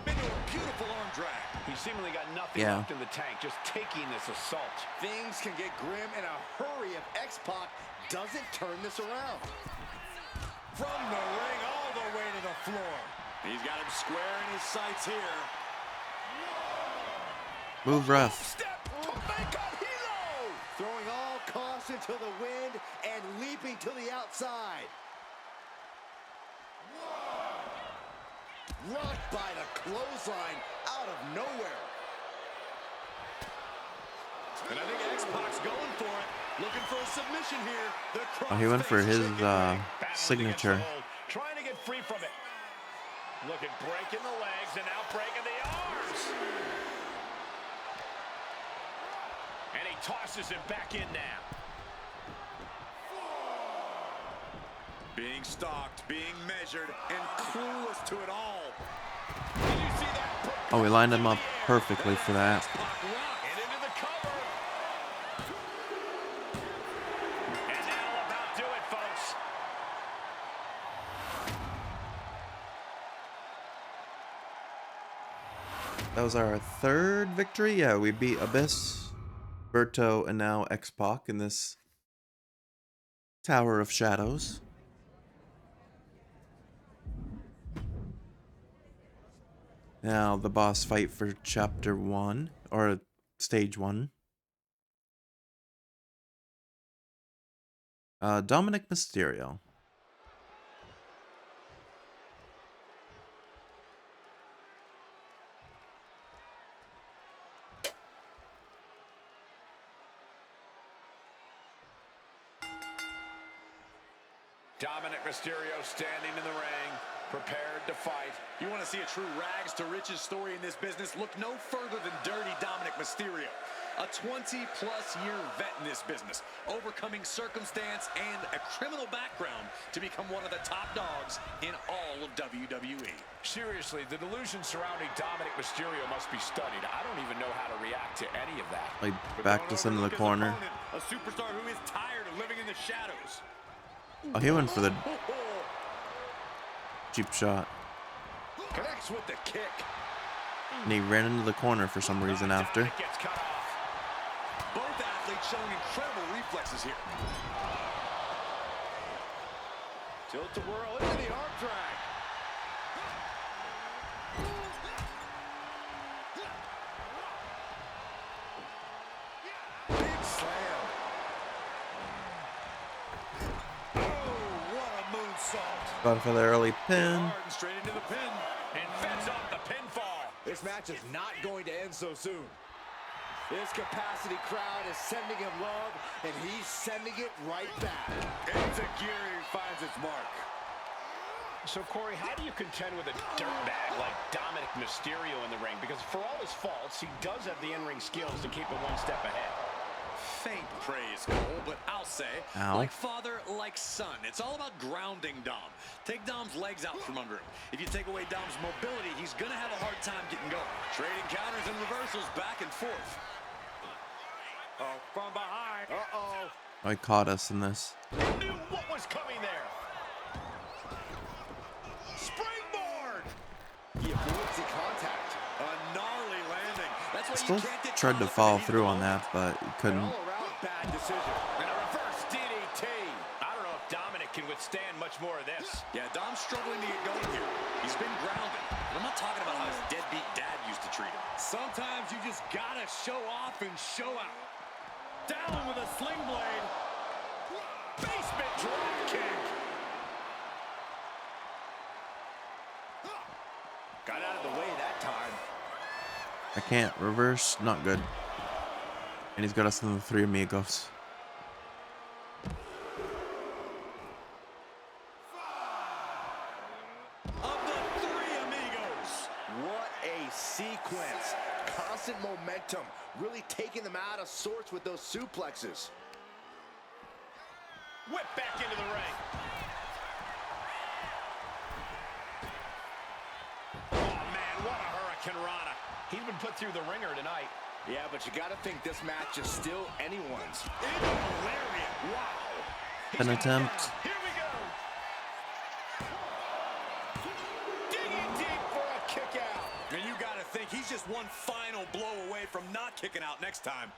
Into a beautiful arm drag. He seemingly got nothing Yeah. left in the tank, just taking this assault. Things can get grim in a hurry if X-Pac doesn't turn this around. From the ring all the way to the floor. He's got him square in his sights here. Move, ref. Step to make a hero. Throwing all caution to the wind and leaping to the outside. Rocked by the clothesline out of nowhere. And I think X-Pac's going for it. Looking for a submission here. The Oh, he went for crossface his chicken wing. Battling signature. against the hold, trying to get free from it. Look at breaking the legs and now breaking the arms. And he tosses him back in now. Being stalked, being measured, and clueless to it all. Did you see that? Oh, we lined him up perfectly for that. And into the cover. And that'll about do it, folks. That was our third victory. Yeah, we beat Abyss, Berto, and now X-Pac in this Tower of Shadows. Now the boss fight for Chapter 1, or Stage 1. Dominic Mysterio. Dominic Mysterio standing in the ring, prepared to fight. You want to see a true rags to riches story in this business? Look no further than Dirty Dominic Mysterio. A 20-plus year vet in this business, overcoming circumstance and a criminal background to become one of the top dogs in all of WWE. Seriously, the delusion surrounding Dominic Mysterio must be studied. I don't even know how to react to any of that. Like, backed us into the corner. A superstar who is tired of living in the shadows. Oh, he went for the cheap shot. Connects with the kick. And he ran into the corner for some reason after. Dominic gets cut off. Both athletes showing incredible reflexes here. Tilt to whirl into the arm drag. Big slam. Oh, what a moonsault. Going for the early pin. Hard and straight into the pin. And fends off the pinfall. This match is not going to end so soon. This capacity crowd is sending him love, and he's sending it right back. Enzuigiri finds its mark. So, Corey, how do you contend with a dirtbag like Dominic Mysterio in the ring? Because for all his faults, he does have the in-ring skills to keep him one step ahead. Faint praise, Cole, but I'll say, Ow. like father, like son. It's all about grounding Dom. Take Dom's legs out from under him. If you take away Dom's mobility, he's going to have a hard time getting going. Trading counters and reversals back and forth. Oh, from behind. Uh-oh. Oh, he caught us in this. Knew what was coming there. Springboard. He avoids the contact. A gnarly landing. That's why Still you can't get tried to caught up in follow the heat of through the on moment. that, but he An couldn't. all-around bad decision. And a reverse DDT. I don't know if Dominic can withstand much more of this. Yeah, Dom's struggling to get going here. He's been grounded. And I'm not talking about how his deadbeat dad used to treat him. Sometimes you just gotta show off and show out. Down with a sling blade. Basement drop kick. Got out of the way that time. I can't reverse. Not good. And he's got us in the Three Amigos. Of the Three Amigos. What a sequence. Constant momentum. Really taking them out of sorts with those suplexes. Whip back into the ring. Oh, man, what a Hurricane Rana. He's been put through the ringer tonight. Yeah, but you gotta think this match is still anyone's. Into a lariat. Wow. An attempt. Here we go. Digging deep for a kick out. And you got to think he's just one final blow away from not kicking out next time.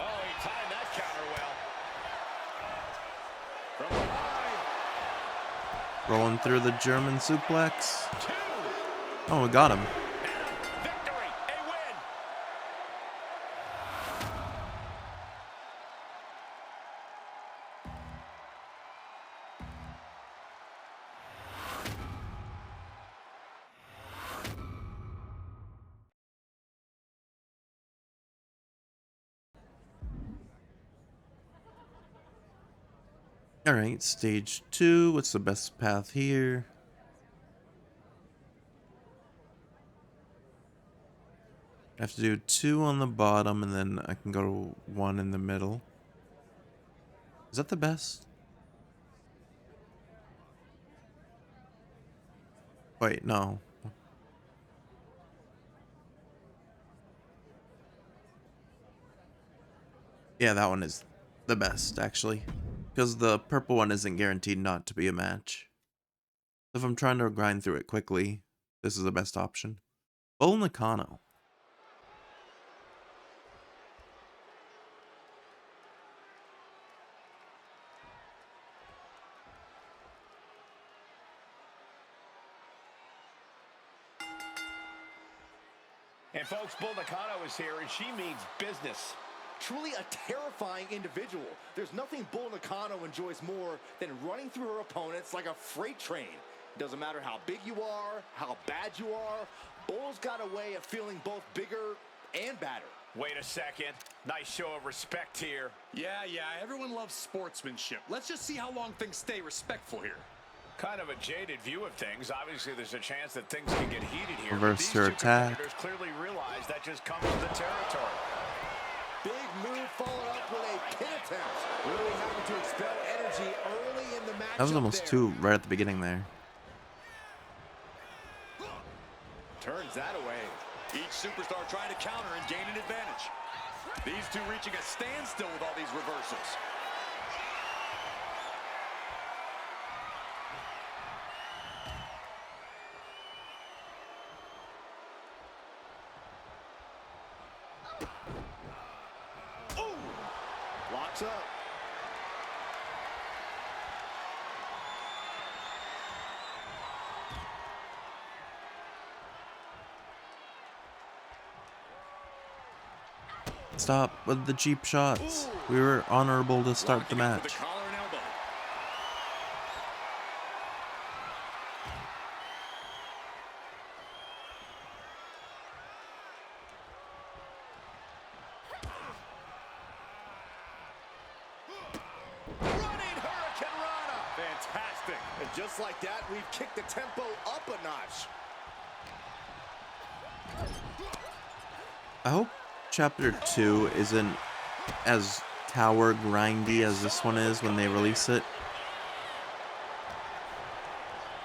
Oh, he timed that counter well. From behind. Rolling through the German suplex. 2. Oh, we got him. Victory. A win. Alright, stage 2. What's the best path here? I have to do 2 on the bottom, and then I can go to 1 in the middle. Is that the best? Wait, no. Yeah, that one is the best, actually. Because the purple one isn't guaranteed not to be a match. If I'm trying to grind through it quickly, this is the best option. Bull Nakano. And folks, Bull Nakano is here, and she means business. Truly a terrifying individual. There's nothing Bull Nakano enjoys more than running through her opponents like a freight train. Doesn't matter how big you are, how bad you are, Bull's got a way of feeling both bigger and badder. Wait a second. Nice show of respect here. Yeah, everyone loves sportsmanship. Let's just see how long things stay respectful here. Kind of a jaded view of things. Obviously, there's a chance that things can get heated here. Reverse These her two attack. competitors clearly realize that just comes with the territory. Big move followed up with a pin attempt. Really having to expel energy early in the match. That was almost 2 right at the beginning there. Turns that away. Each superstar trying to counter and gain an advantage. These two reaching a standstill with all these reversals. Locks up. Stop with the cheap shots. We were honorable to start the Locking in for match. the collar and elbow. fantastic. And just like that, we've kicked the tempo up a notch. I hope Chapter 2 isn't as tower grindy as this one is when they release it.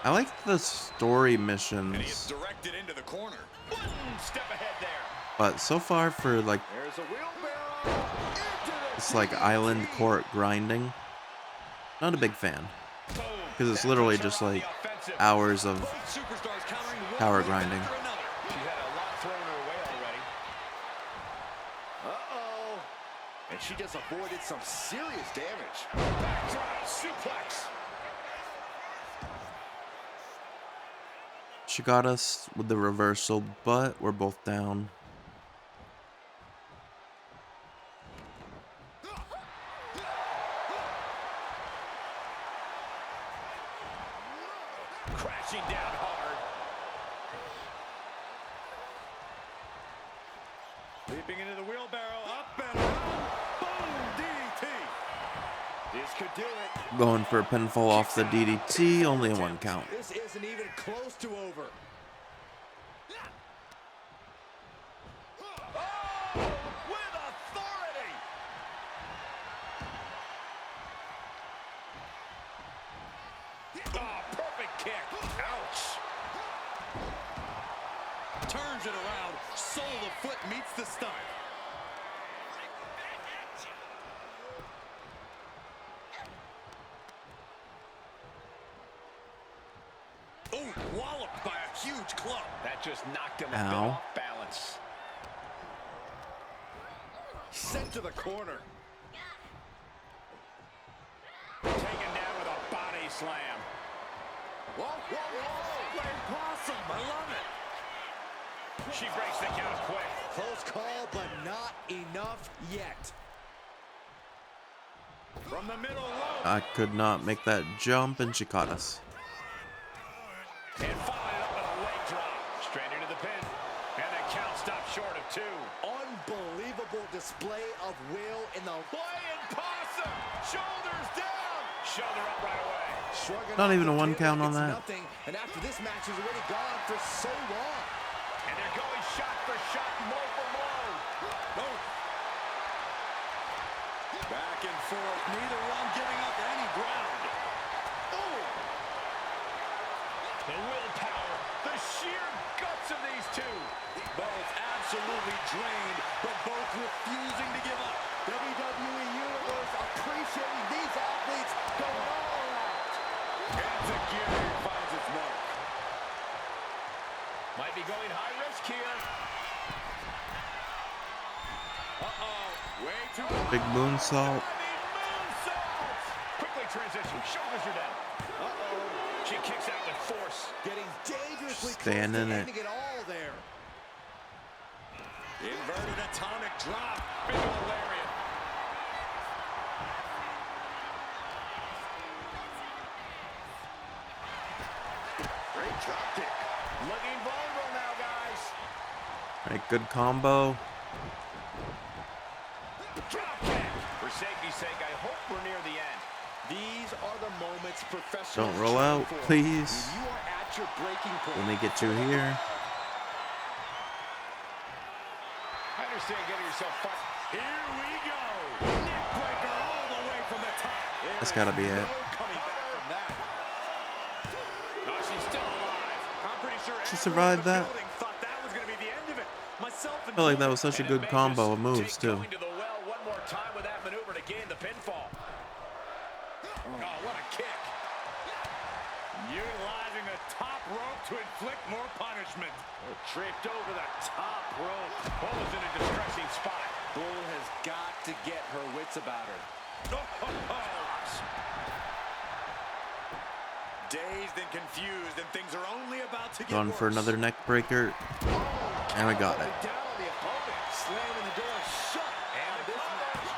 I like the story missions, Directed into the corner. Step ahead there. but so far for like There's a wheelbarrow. it's like island court grinding, not a big fan, because it's literally just like hours of Superstars countering one tower move grinding. after another. She had a lot thrown her way already. Uh-oh. And she just avoided some serious damage. Backdrop suplex. She got us with the reversal, but we're both down. Crashing down hard. Leaping into the wheelbarrow. Up and around. Boom. DDT. This could do it. Going for a pinfall off the DDT, only a 1 count. This isn't even close to over. Oh, with authority. Oh, perfect kick. Ouch. Turns it around. Sole of the foot meets the stomach. Oh, walloped by a huge club. That just knocked him a bit Ow. off balance. Sent to the corner. Taken down with a body slam. Whoa, whoa, whoa. Like possum. I love it. She breaks the count quick. Close call, but not enough yet. From the middle rope. I could not make that jump, and she caught us. And followed it up with a leg drop. Straight into the pin. And the count stopped short of 2. Unbelievable display of will in the Flying possum. Shoulders down. Shoulder up right away. shrugging Not off even the a 1 table count like on it's that. Nothing, and after this match is already gone for so long. And they're going shot for shot, blow for blow. No. Back and forth. Neither one giving up any ground. Oh. The willpower, the sheer guts of these two. Both absolutely drained, but both refusing to give up. WWE Universe appreciating these athletes going all out. Executing finds its mark. Might be going high risk here. Uh-oh. Way too Big moonsault. Moonsault. Quickly transition. Shoulders are down. Uh-oh. She kicks out with force. Getting dangerously Staying close in to it. ending it all there. Inverted atomic drop. Big old lariat. great drop kick. Looking vulnerable now, guys. Right, good combo. Drop kick. For safety's sake, I hope we're near the end. These are the moments professionals Don't roll train out, for. please. When you are at your breaking point. Let me get you here. I understand getting yourself fucked. Here we go. Neck breaker all the way from the top. That's gotta be it. No coming back from that. No, she's still alive. I'm pretty sure She everyone survived in the that. building thought that was going to be the end of it. Myself I felt like that was such a And good it may combo just of moves, take too. Going to the well one more time with that maneuver to gain the pinfall. Oh, what a kick. utilizing the top rope to inflict more punishment. Tripped over the top rope. Bull is in a distressing spot. Bull has got to get her wits about her. Dazed and confused, and things are only about to get Going worse. for another neck breaker. And we got it. Down on the opponent, slamming the door shut. And this match.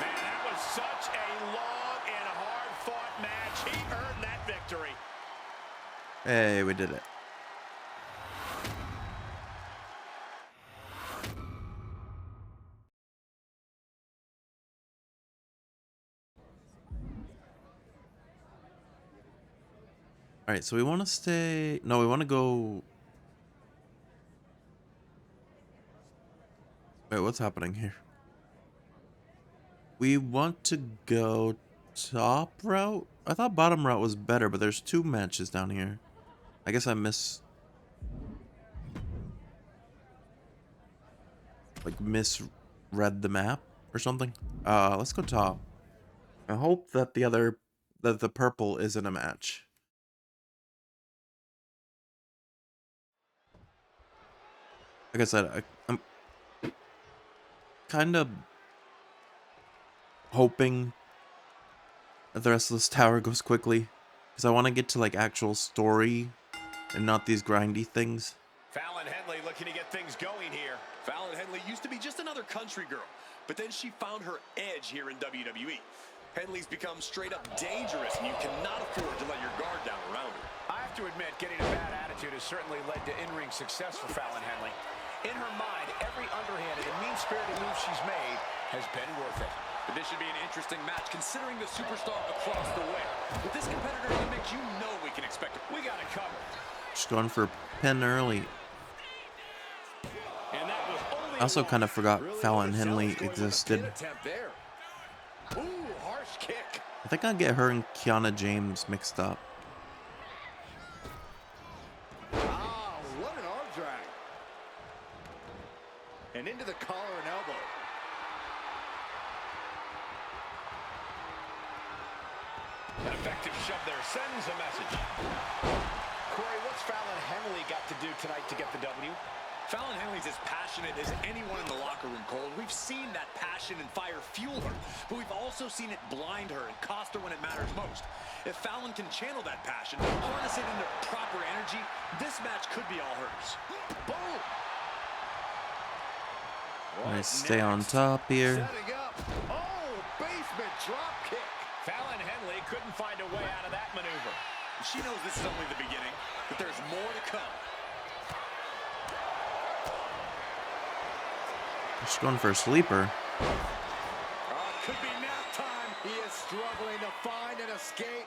Man, that was such a long and hard-fought match. He earned that victory. Hey, we did it. All right, so we want to stay. No, we want to go. Wait, what's happening here? We want to go top route. I thought bottom route was better, but there's 2 matches down here. I guess I misread the map or something. Let's go top. I hope that the purple isn't a match. Like I said, I'm kind of hoping that the rest of this tower goes quickly, because I want to get to like actual story and not these grindy things. Fallon Henley looking to get things going here. Fallon Henley used to be just another country girl, but then she found her edge here in WWE. Henley's become straight up dangerous, and you cannot afford to let your guard down around her. I have to admit, getting a bad attitude has certainly led to in-ring success for Fallon Henley. In her mind, every underhanded and mean-spirited move she's made has been worth it. But this should be an interesting match, considering the superstar across the way. With this competitor in the mix, you know we can expect it. We got it covered. Just going for pin early. And that was only I also kind of forgot really Fallon Henley overzealous going with a existed. pin attempt there. Ooh, harsh kick. I think I'd get her and Kiana James mixed up. Ah, what an arm drag. And into the collar and elbow. An effective shove there sends a message. Corey, what's Fallon Henley got to do tonight to get the W? Fallon Henley's as passionate as anyone in the locker room, Cole. We've seen that passion and fire fuel her, but we've also seen it blind her and cost her when it matters most. If Fallon can channel that passion, harness it into proper energy, this match could be all hers. Boom! Nice, stay on top here. Setting up. Oh, basement drop kick. Fallon Henley couldn't find a way out of that maneuver. She knows this is only the beginning, but there's more to come. She's going for a sleeper. Could be nap time. He is struggling to find an escape.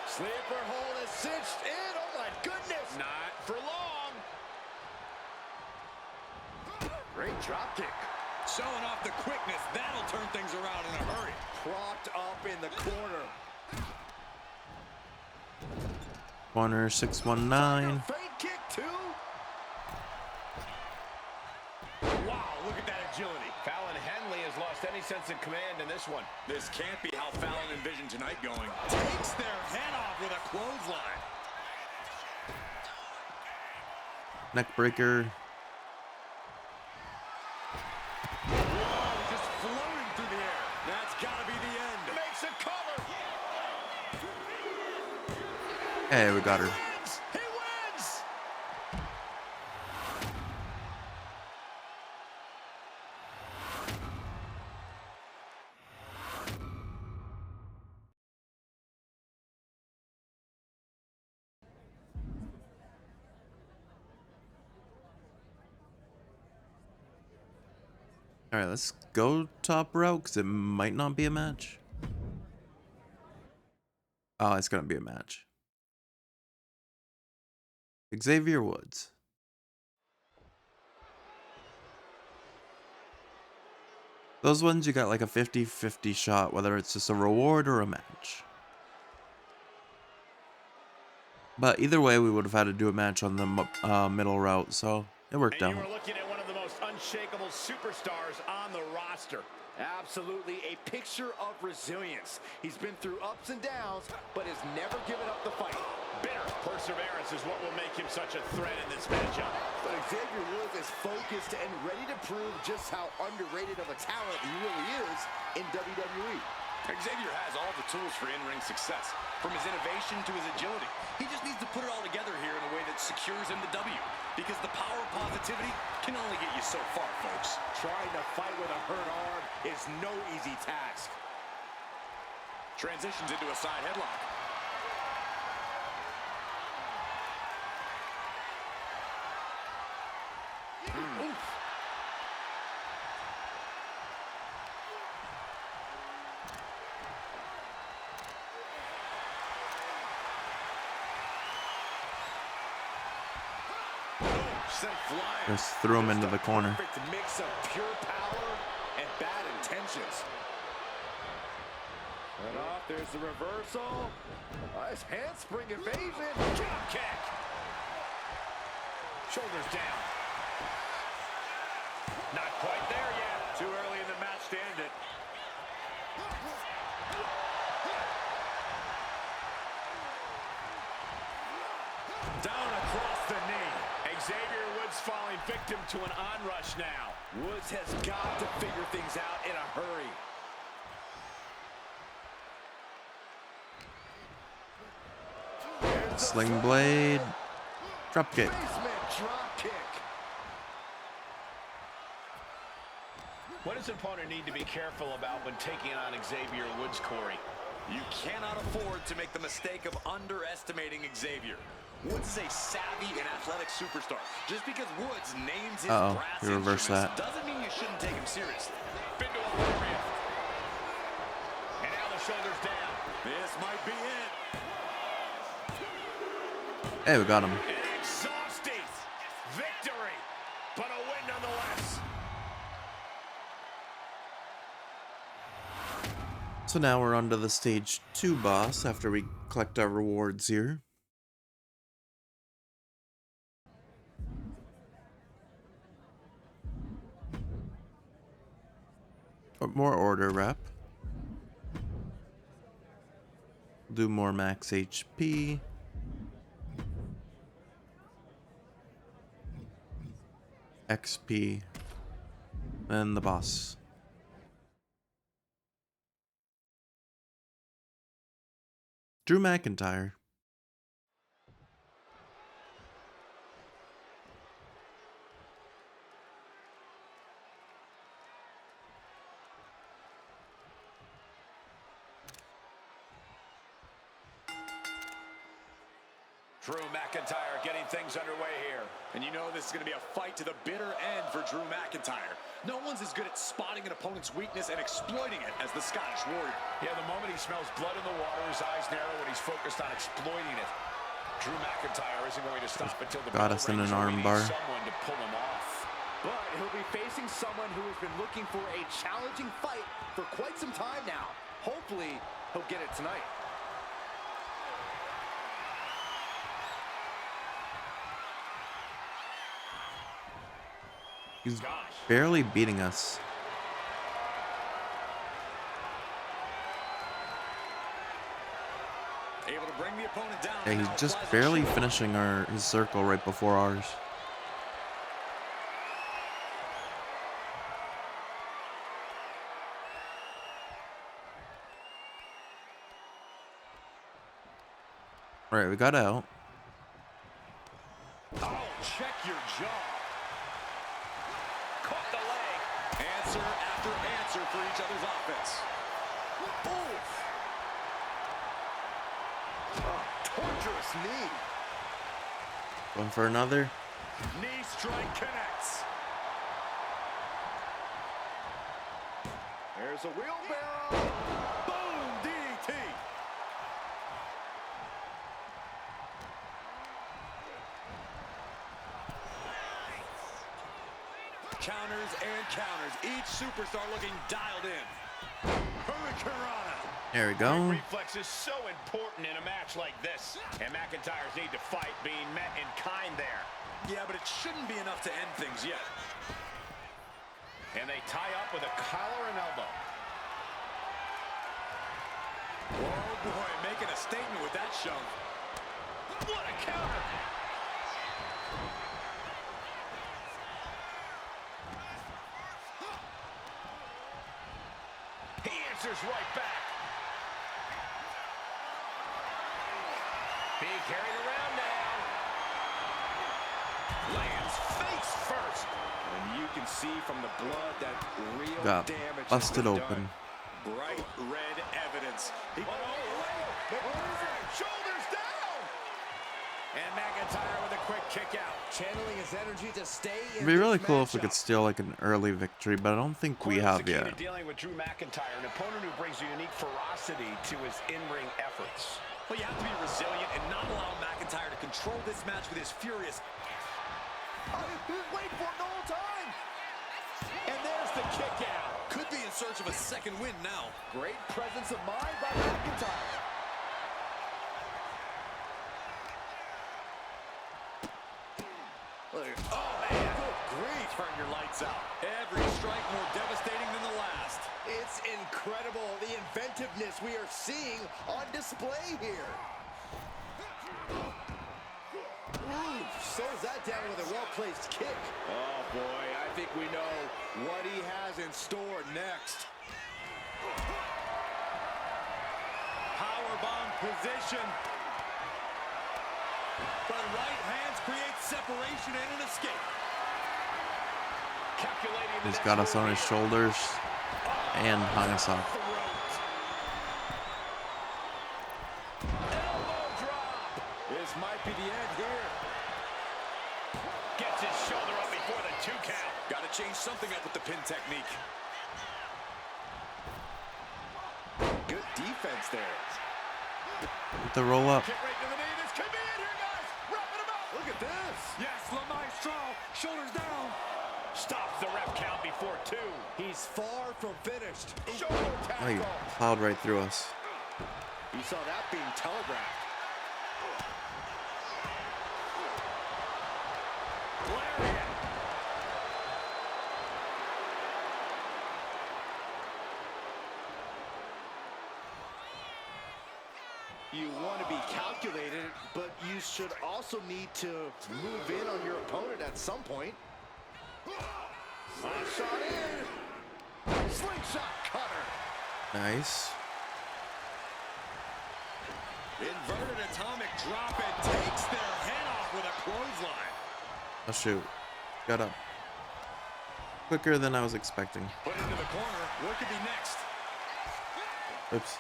Sleeper hold is cinched in. Oh, my goodness. Not for long. Great drop kick. Showing off the quickness, that'll turn things around in a hurry. Propped up in the corner. Corner 619. Fake kick, too. Wow, look at that agility. Fallon Henley has lost any sense of command in this one. This can't be how Fallon envisioned tonight going. Takes their head off with a clothesline. Neck breaker. Whoa, just floating through the air. That's got to be the end. Makes a cover. Hey, we got her. He wins. All right, let's go top route because it might not be a match. Oh, it's gonna be a match. Xavier Woods. Those ones you got like a 50-50 shot, whether it's just a reward or a match. But either way, we would have had to do a match on the middle route, so it worked And out. you are looking at one of the most unshakable superstars on the roster. Absolutely a picture of resilience. He's been through ups and downs, but has never given up the fight. Bitter perseverance is what will make him such a threat in this matchup. But Xavier Woods is focused and ready to prove just how underrated of a talent he really is in WWE. Xavier has all the tools for in-ring success, from his innovation to his agility. He just needs to put it all together here in a way that secures him the W, because the power of positivity can only get you so far, folks. Trying to fight with a hurt arm is no easy task. Transitions into a side headlock. Oof. sent flying. Just threw him into the corner. Perfect mix of pure power and bad intentions. And off, there's the reversal. Nice handspring evasion. Drop kick. Shoulders down. Not quite there yet. Too early in the match to end it. Down across the knee. Xavier Woods falling victim to an onrush now. Woods has got to figure things out in a hurry. Sling blade. Drop kick. Basement drop kick. What does an opponent need to be careful about when taking on Xavier Woods, Corey? You cannot afford to make the mistake of underestimating Xavier. Woods is a savvy and athletic superstar. Just because Woods names his brass you reverse instruments that. doesn't mean you shouldn't take him seriously. Been to a warrior. And now the shoulders down. This might be it. Hey, we got him. An exhausting victory, but a win nonetheless. So now we're on to the stage 2 boss after we collect our rewards here. More order rep. Do more max HP. XP. And the boss. Drew McIntyre. Drew McIntyre getting things underway here. And you know this is going to be a fight to the bitter end for Drew McIntyre. No one's as good at spotting an opponent's weakness and exploiting it as the Scottish Warrior. Yeah, the moment he smells blood in the water, his eyes narrow and he's focused on exploiting it. Drew McIntyre isn't going to stop until the Got us in an arm bar. Someone to pull him off. But he'll be facing someone who has been looking for a challenging fight for quite some time now. Hopefully, he'll get it tonight. He's barely beating us. Able to bring the opponent down. Yeah, he's just barely finishing his circle right before ours. Alright, we got out. Oh, check your jaw. Caught the leg. Answer after answer for each other's offense. Oof. Oh, torturous knee. Going for another. Knee strike connects. There's a wheelbarrow. Boom, DDT. Counters and counters. Each superstar looking dialed in. Hurricanrana. There we go. Reflex is so important in a match like this. And McIntyre's need to fight being met in kind there. Yeah, but it shouldn't be enough to end things yet. And they tie up with a collar and elbow. Oh boy, making a statement with that shove. What a counter! He answers right back. Being carried around now. Lands face first. And you can see from the blood that real Got damage busted has been open. done. Bright red evidence. Shoulders down. And McIntyre with a quick kick out. Channeling his energy to stay in It'd be really this cool if we matchup. could steal like an early victory, but I don't think we Corner's have the key yet. to dealing with Drew McIntyre, an opponent who brings a unique ferocity to his in-ring efforts. Well, you have to be resilient and not allow McIntyre to control this match with his furious. He was waiting for him the whole time. And there's the kick out. Could be in search of a second win now. Great presence of mind by McIntyre. Oh, man. Good grief. Turn your lights out. Every strike more devastating than the last. It's incredible, the inventiveness we are seeing on display here. Ooh, slows that down with a well-placed kick. Oh, boy, I think we know what he has in store next. Powerbomb position. But right hands create separation and an escape. Calculating the He's next got us move on his here. shoulders and hung us up. Elbow drop. This might be the end here. Gets his shoulder up before the 2 count. Got to change something up with the pin technique. Good defense there. With the roll up. Kick right to the knee. This could be it here, guys. Wrapping him up. Look at this. Yes, La Maestro. Shoulders down. Stops the ref count before 2. He's far from finished. Shoulder Oh, he tackle. plowed right through us. You saw that being telegraphed. Lariat. You want to be calculated, but you should also need to move in on your opponent at some point. Shot in. Slingshot cutter. Nice. Inverted atomic drop and takes their head off with a clothesline. Oh, shoot. Got up. Quicker than I was expecting. Put into the corner. What could be next? Oops.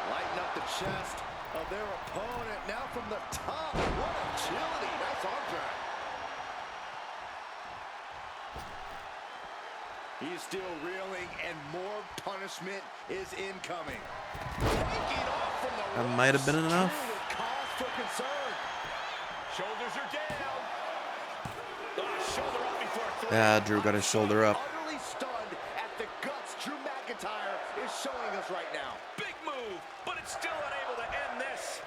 Lighten up the chest of their opponent. Now from the top. What agility. That's arm drag. He's still reeling, and more punishment is incoming. Taking off from the That might have been ropes. enough. Drew with cause for concern. Shoulders are down. Shoulder up before 3. Yeah, Drew got his shoulder up. Utterly stunned at the guts Drew McIntyre is showing us right now. Big move, but it's still unable to end this.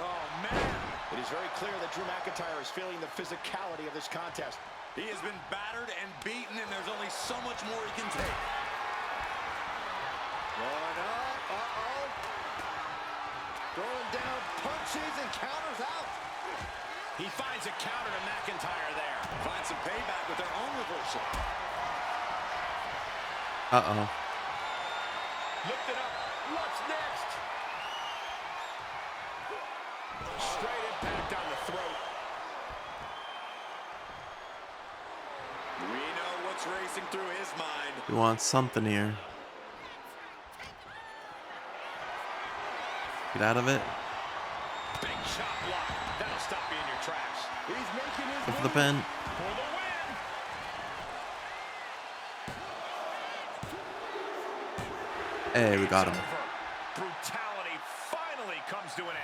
Oh, man. It is very clear that Drew McIntyre is feeling the physicality of this contest. He has been battered and beaten, and there's only so much more he can take. Going up. Uh-oh. Throwing down punches and counters out. He finds a counter to McIntyre there. Find some payback with their own reversal. Uh-oh. Lift it up. What's next? Straight impact on the throat. We know what's racing through his mind. He wants something here. Get out of it. Big chop block. That'll stop you in your tracks. He's making his Go for the move. pin. For the win. Hey, we got him. It's over. Brutality finally comes to an end.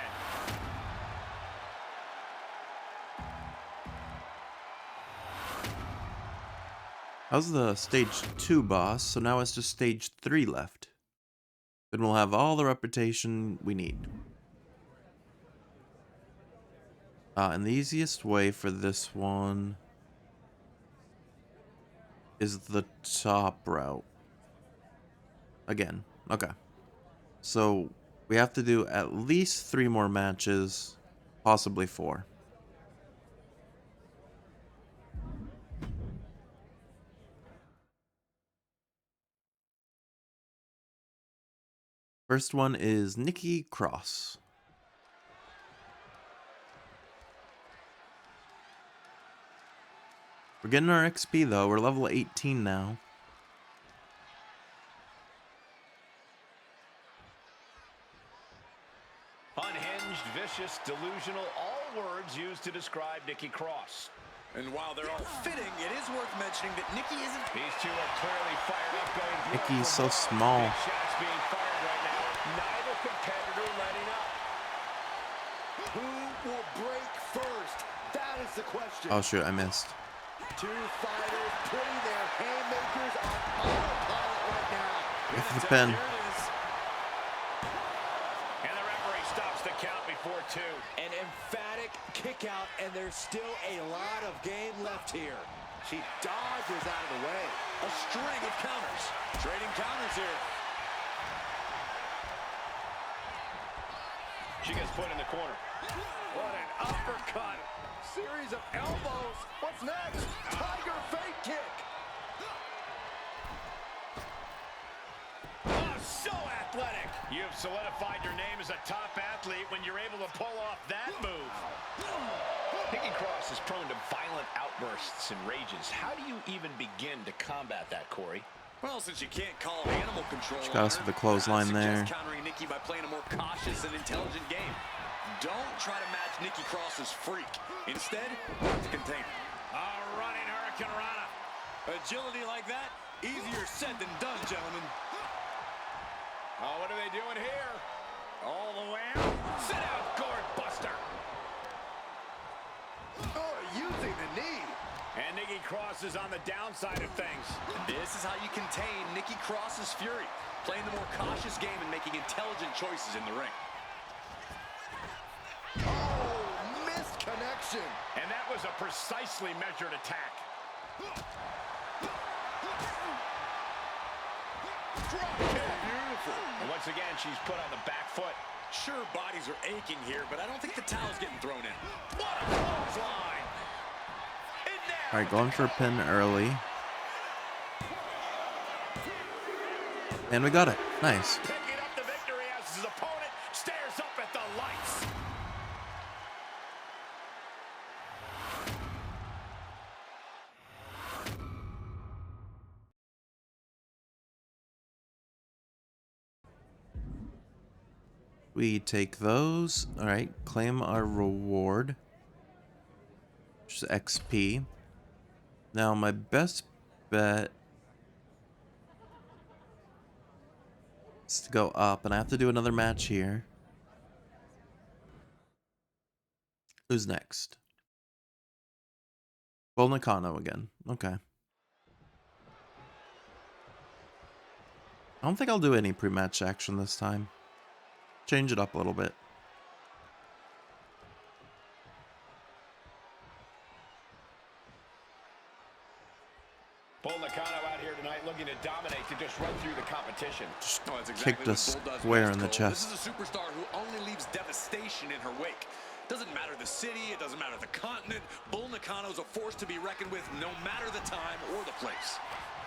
How's the stage 2 boss? So now it's just stage 3 left. Then we'll have all the reputation we need. And the easiest way for this one is the top route. Again, okay. So we have to do at least 3 more matches, possibly 4. First one is Nikki Cross. We're getting our XP though. We're level 18 now. Unhinged, vicious, delusional, all words used to describe Nikki Cross. And while they're all fitting, it is worth mentioning that Nikki isn't... These two are clearly fired up going blow Nikki's for so blow. small. Big shots being fired right now. Neither competitor letting up. Who will break first? That is the question. Oh shoot, I missed. Two fighters putting their haymakers on autopilot right now. If the pin. Here it is. And the referee stops the count before 2. An emphatic kick out, and there's still a lot of game left here. She dodges out of the way. A string of counters. Trading counters here. She gets put in the corner. What an uppercut. Series of elbows. What's next? Tiger fake kick. Oh, so athletic. You have solidified your name as a top athlete when you're able to pull off that move. Nikki Cross is prone to violent outbursts and rages. How do you even begin to combat that, Corey? Well, since you can't call animal control, She got us with the clothesline there. Countering Nikki by playing a more cautious and intelligent game. Don't try to match Nikki Cross's freak. Instead, work to contain her. A running Hurricane Rana. Agility like that, easier said than done, gentlemen. Oh, what are they doing here? All the way out. Sit out, gourd buster. Oh, using the knee. And Nikki Cross is on the downside of things. This is how you contain Nikki Cross's fury. Playing the more cautious game and making intelligent choices in the ring. Oh, missed connection. And that was a precisely measured attack. Drop kick. Beautiful. And once again, she's put on the back foot. Sure, bodies are aching here, but I don't think the towel's getting thrown in. What a clothesline. And now All right, going for a pin early. And we got it. Nice. picking up the victory as his opponent stares up at the lights. We take those. All right, claim our reward, which is XP. Now, my best bet is to go up, and I have to do another match here. Who's next? Bull Nakano again. Okay. I don't think I'll do any pre-match action this time. Change it up a little bit. Bull Nakano out here tonight looking to dominate, to just run through the competition. Oh, that's Kicked exactly us what Bull does square best, in the Cole. chest. This is a superstar who only leaves devastation in her wake. Doesn't matter the city, it doesn't matter the continent. Bull Nakano's a force to be reckoned with no matter the time or the place.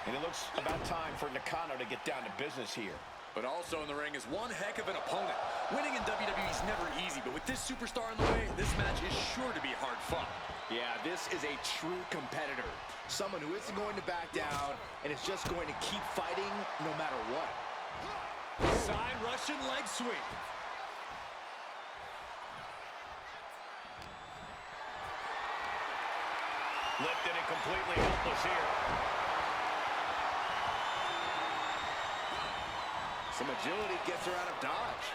And it looks about time for Nakano to get down to business here. But also in the ring is one heck of an opponent. Winning in WWE is never easy, but with this superstar in the way, this match is sure to be hard fought. Yeah, this is a true competitor. Someone who isn't going to back down and is just going to keep fighting no matter what. Side Russian leg sweep. Lifted and completely helpless here. Some agility gets her out of dodge.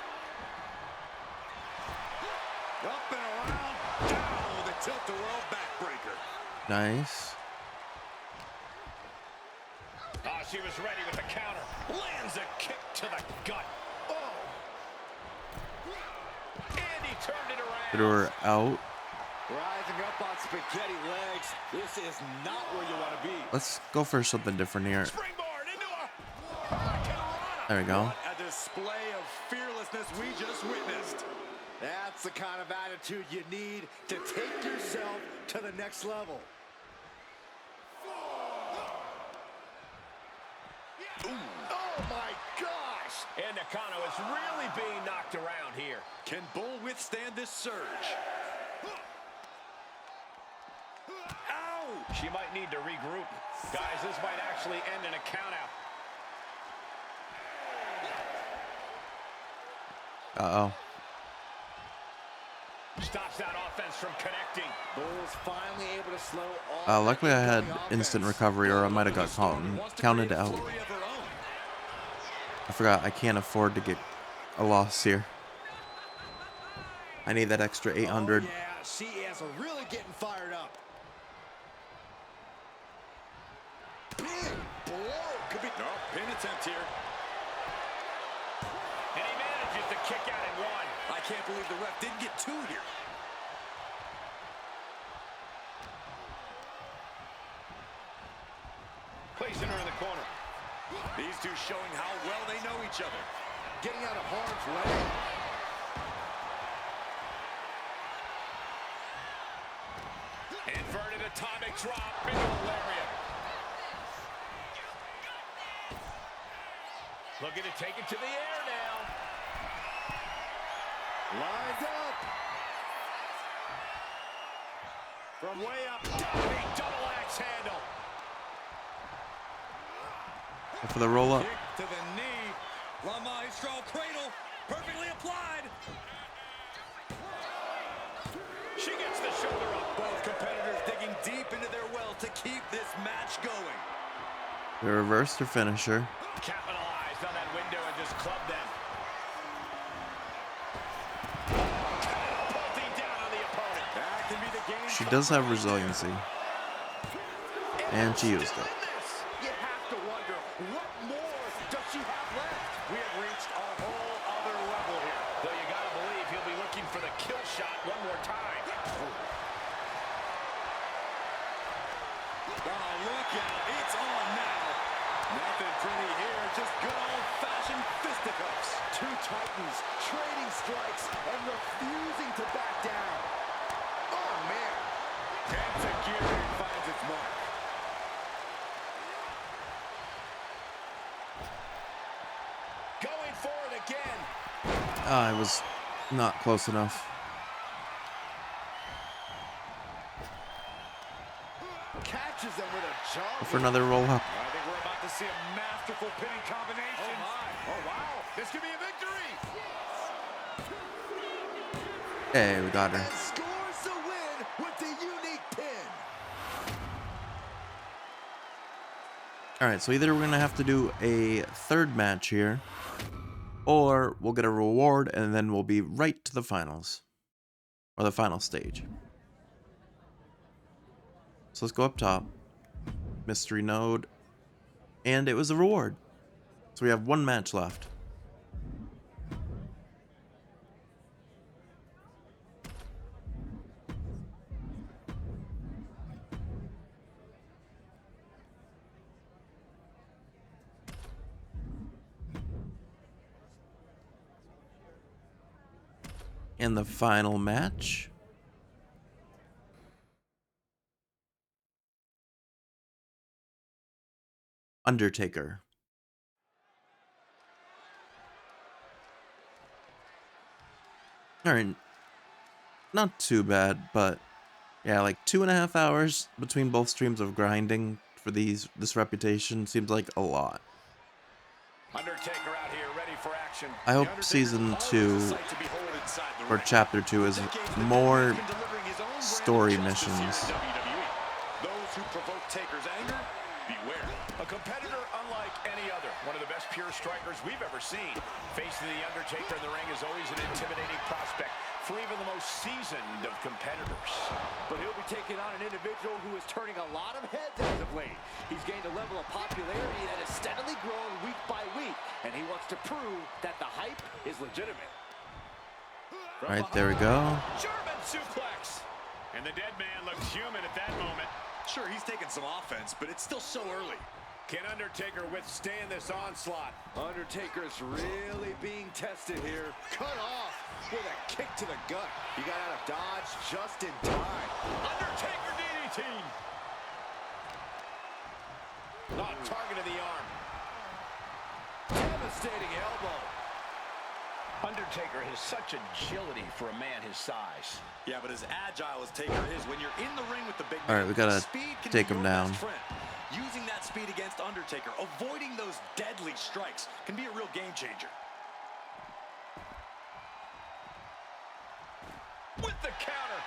Up and around, down with a tilt-the-world backbreaker. Nice. Oh, she was ready with the counter. Lands a kick to the gut. Oh. And he turned it around. Threw her out. Rising up on spaghetti legs. This is not where you want to be. Let's go for something different here. Springboard into a Hurricane Rana. There we go. What a display of fearlessness we just witnessed. That's the kind of attitude you need to take yourself to the next level. Oh my gosh! And Nakano is really being knocked around here. Can Bull withstand this surge? Ow! She might need to regroup. Guys, this might actually end in a countout. Uh-oh. Stops stops that offense from connecting. Bulls finally able to slow all Luckily I had incoming instant offense. recovery, or I might have got counted out. I forgot I can't afford to get a loss here. I need that extra 800. Oh, yeah, she is really getting fired up. Big blow. Could be no pin attempt here. And he manages to kick out in one. I can't believe the ref didn't get two here. Placing her in the corner. These two showing how well they know each other. Getting out of harm's way. Inverted atomic drop into a lariat. Looking to take it to the air now. Lined up. From way up, diving double axe handle. For the roll up. Kick to the knee. La Maestro cradle. Perfectly applied. She gets the shoulder up. Both competitors digging deep into their well to keep this match going. They reversed her finisher. Capitalized on that window and just clubbed them. Bolting down on the opponent. That can be the game. She does have resiliency. And she used it. You have to wonder, what more does she have left? We have reached a whole other level here. Though you gotta believe he'll be looking for the kill shot one more time. Oh, look out. It's on now. Nothing pretty here, just good old-fashioned fisticuffs. Two titans trading strikes and refusing to back down. Oh, man. Enziguri finds its mark. Going for it again. I was not close enough. Catches them with a jump. For another roll up. I think we're about to see a masterful pinning combination. Oh, my. Oh, wow. This could be a victory. Hey, we got her. And scores the win with the unique pin. Alright, so either we're going to have to do a third match here, or we'll get a reward and then we'll be right to the finals. Or the final stage. So let's go up top. Mystery node. And it was a reward. So we have one match left. And the final match. Undertaker. Alright. Not too bad, but yeah, like 2.5 hours between both streams of grinding for this reputation seems like a lot. Undertaker out here ready for action. I hope season 2 or chapter 2 is more story missions. Those who provoke Taker's anger, beware. A competitor unlike any other. One of the best pure strikers we've ever seen. Facing the Undertaker in the ring is always an intimidating prospect for even the most seasoned of competitors. But he'll be taking on an individual who is turning a lot of heads as of late. He's gained a level of popularity that has steadily grown week by week, and he wants to prove that the hype is legitimate. Alright, there we go. German suplex. And the dead man looks human at that moment. Sure, he's taking some offense, but it's still so early. Can Undertaker withstand this onslaught? Undertaker's really being tested here. Cut off with a kick to the gut. He got out of dodge just in time. Undertaker DDT. Not targeted the arm. Devastating elbow. Undertaker has such agility for a man his size. Yeah, but as agile as Taker is, when you're in the ring with the big man, Alright, we gotta speed can take be him your down. best friend. Using that speed against Undertaker, avoiding those deadly strikes, can be a real game changer. With the counter.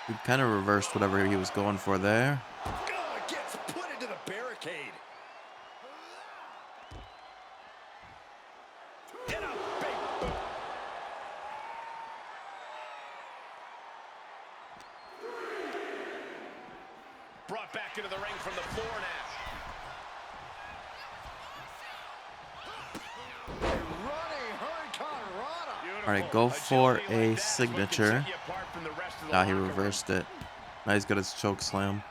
He kind of reversed whatever he was going for there. Oh, it gets put into the barricade. And a big boot. Brought back into the ring from the floor now. All right, go for a signature. Ah, he reversed it. Now he's got his choke slam.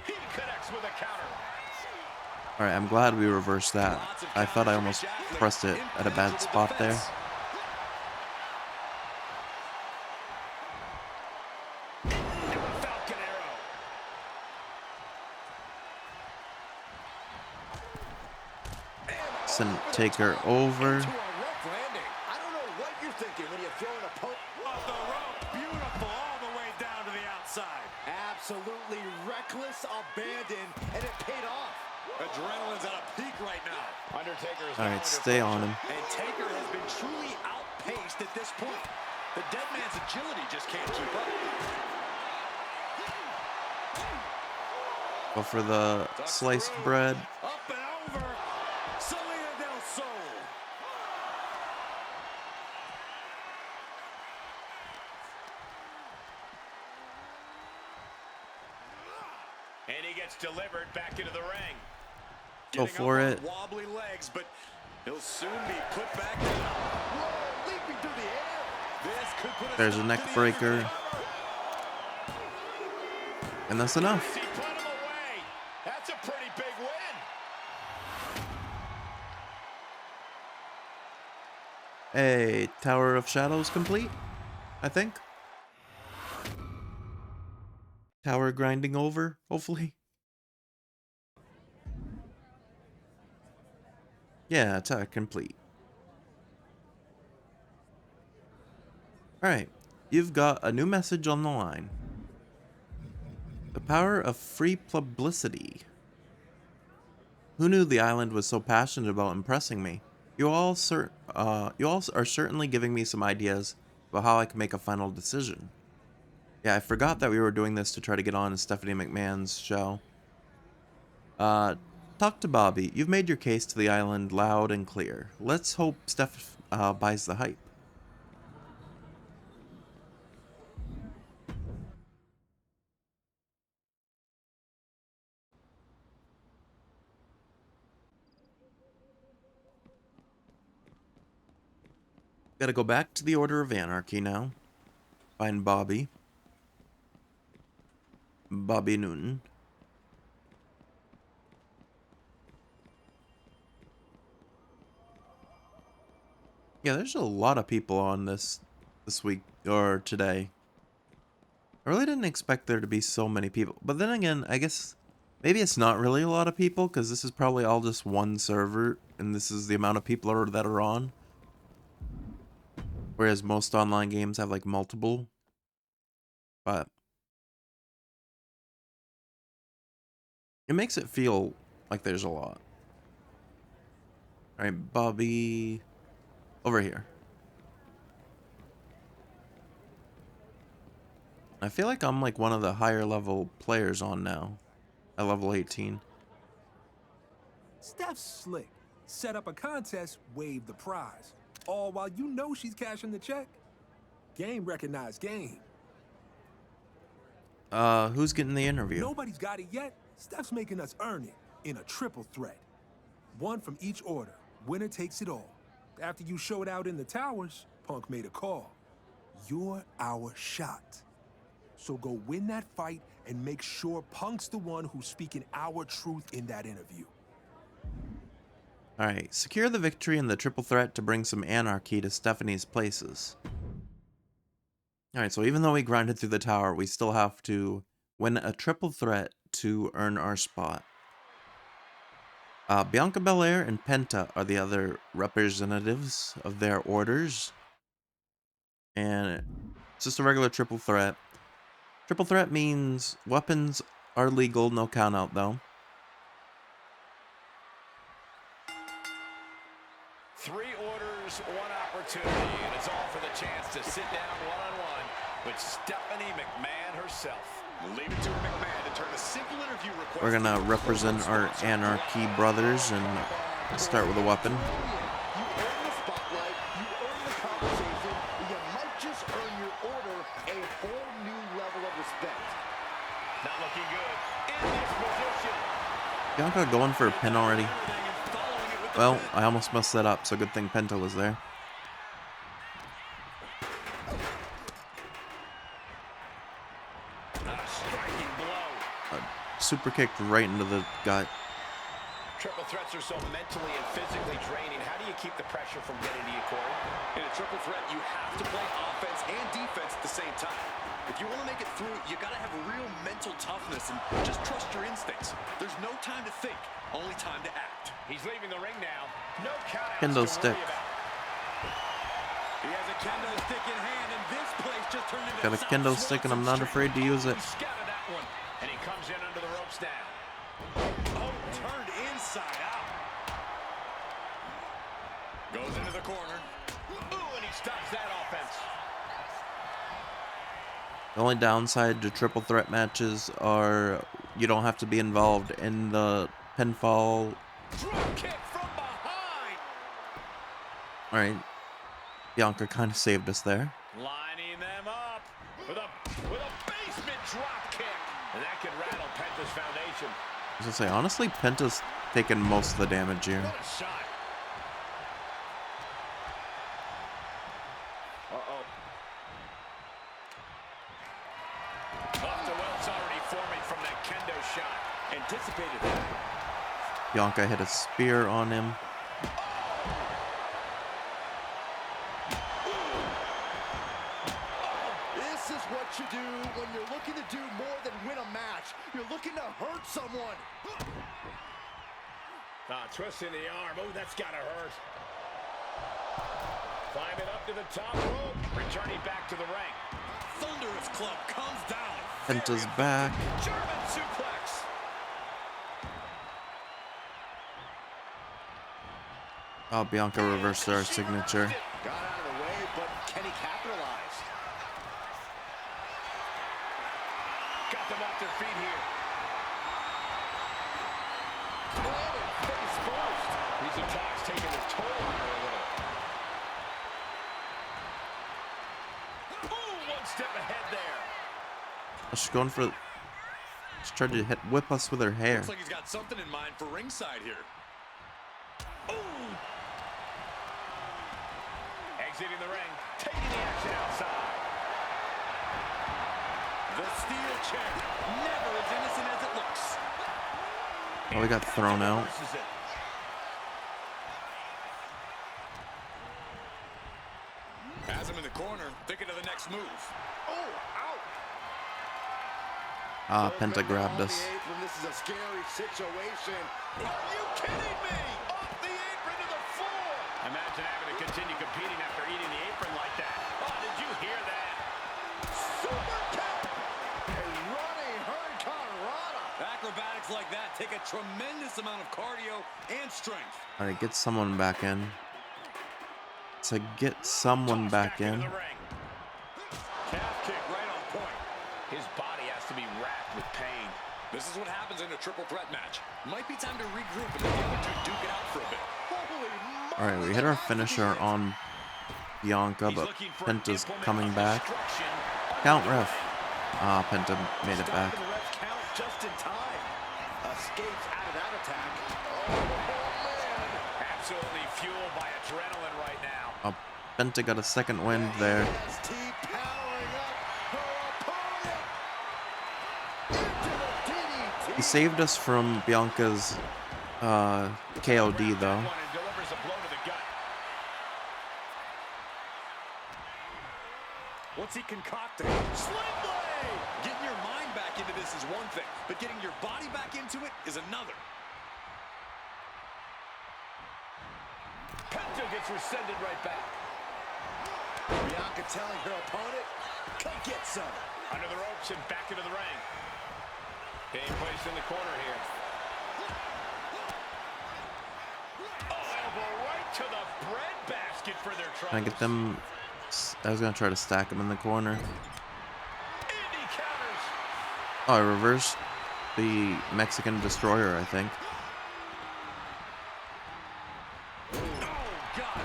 He connects with a counter. All right, I'm glad we reversed that. I thought I almost pressed it at a bad spot there. Falcon arrow. Send Taker over. I don't know what you're thinking when you're throwing a poke. Off the rope, beautiful, all the way down to the outside. Absolutely reckless abandon, and it paid off. Adrenaline's at a peak right now. Undertaker is All now right, under stay pressure. on him. And Taker has been truly outpaced at this point. The dead man's agility just can't keep up. Go for the sliced bread. Up and over, Selena Del Sol. And he gets delivered back into the ring. Go for Getting it. up on wobbly legs, but he'll soon be put back down. Whoa, leaping through the air. This could put There's a stop neck to the breaker. Undertaker. And that's enough. He put him away. That's a pretty big win. Hey, Tower of Shadows complete, I think. Tower grinding over, hopefully. Yeah, attack complete. Alright, you've got a new message on the line. The power of free publicity. Who knew the island was so passionate about impressing me? You all are certainly giving me some ideas about how I can make a final decision. Yeah, I forgot that we were doing this to try to get on Stephanie McMahon's show. Talk to Bobby. You've made your case to the island loud and clear. Let's hope Steph buys the hype. Gotta go back to the Order of Anarchy now. Find Bobby. Bobby Newton. Yeah, there's a lot of people on this week or today. I really didn't expect there to be so many people. But then again, I guess maybe it's not really a lot of people because this is probably all just one server and this is the amount of people that are on. Whereas most online games have like multiple. But it makes it feel like there's a lot. Alright, Bobby. Over here. I feel like I'm like one of the higher level players on now. At level 18. Steph's slick. Set up a contest, wave the prize. All while you know she's cashing the check. Game recognized game. Who's getting the interview? Nobody's got it yet. Steph's making us earn it in a triple threat. One from each order. Winner takes it all. After you showed out in the towers, Punk made a call. You're our shot. So go win that fight and make sure Punk's the one who's speaking our truth in that interview. Alright, secure the victory in the triple threat to bring some anarchy to Stephanie's places. Alright, so even though we grinded through the tower, we still have to win a triple threat to earn our spot. Bianca Belair and Penta are the other representatives of their orders. And it's just a regular triple threat. Triple threat means weapons are legal, no count out though. 3 orders, 1 opportunity, and it's all for the chance to sit down one-on-one But Stephanie McMahon herself. Leave it to McMahon to turn a simple interview request. We're gonna represent our Anarchy brothers and start with a weapon. You earn the spotlight, you earn the conversation, you might just earn your order a whole new level of respect. Not looking good. In this position. Bianca going for a pin already. Well, I almost messed that up, so good thing Penta was there. Striking blow. Super kicked right into the gut. Triple threats are so mentally and physically draining. How do you keep the pressure from getting to you, Corey? In a triple threat, you have to play offense and defense at the same time. If you want to make it through, you got to have real mental toughness and just trust your instincts. There's no time to think, only time to act. He's leaving the ring now. No count. Kendo stick. He has a kendo stick in hand, and this place just turned into Got a kendo stick and I'm not afraid to use it. He scouted that one, and he comes in under the ropes now. Oh, turned inside out. Goes into the corner. Ooh, and he stops that offense. The only downside to triple threat matches are you don't have to be involved in the pinfall. Drop kick from behind. Alright. Bianca kind of saved us there. Lining them up with a basement drop kick. And that could rattle Penta's foundation. I was gonna say, honestly, Penta's taking most of the damage here. What a shot. Uh-oh. Off the welts already forming from that kendo shot. Anticipated that. Bianca hit a spear on him. This is what you do when you're looking to do more than win a match. You're looking to hurt someone. Twist in the arm. Oh, that's gotta hurt. Climbing up to the top rope. Returning back to the ring. Thunderous club comes down. Penta's back. German suplex. Oh, Bianca reversed our signature. Got out of the way, but can he capitalize? Got them off their feet here. Planted face first. These attacks taking his toll on her a little. Ooh, one step ahead there. She's going for... She tried to whip us with her hair. Looks like he's got something in mind for ringside here. Ooh. Exiting the ring, taking the action outside. The steel chair, never as innocent as it looks. Oh, we got thrown out. Versus it. Has him in the corner, thinking of the next move. Oh, out. Ah, Penta grabbed us. This is a scary situation. Are you kidding me? Off the apron to the floor. Imagine having to continue competing after eating the apron like that. Oh, did you hear that? Super kick. A running hurricanrana. Acrobatics like that take a tremendous amount of cardio and strength. Alright, get someone back in. To get someone back in. Into the ring. Calf kick right on point. His body has to be racked with pain. This is what happens in a triple threat match. Might be time to regroup and let the other two duke it out for a bit. Holy moly. Alright, we hit our finisher on Bianca, but Penta's coming back. Count ref. Ah, Penta made it back. The refs count just in time. Escapes out of that attack. Oh, man. Absolutely fueled by adrenaline right now. Oh, Penta got a second wind there. ST powering up her opponent. Into the DDT. He saved us from Bianca's KOD though. One and delivers a blow to the gut. What's he concocting? Sling blade! Getting your mind back into this is one thing, but getting your body back into it is another. Penta gets rescinded right back. Bianca telling her opponent, come get some. Under the ropes and back into the ring. Being placed in the corner here. Oh, elbow right to the bread basket for their troubles. Can I get them? I was gonna try to stack them in the corner. Oh, I reversed the Mexican Destroyer, I think. Oh, God.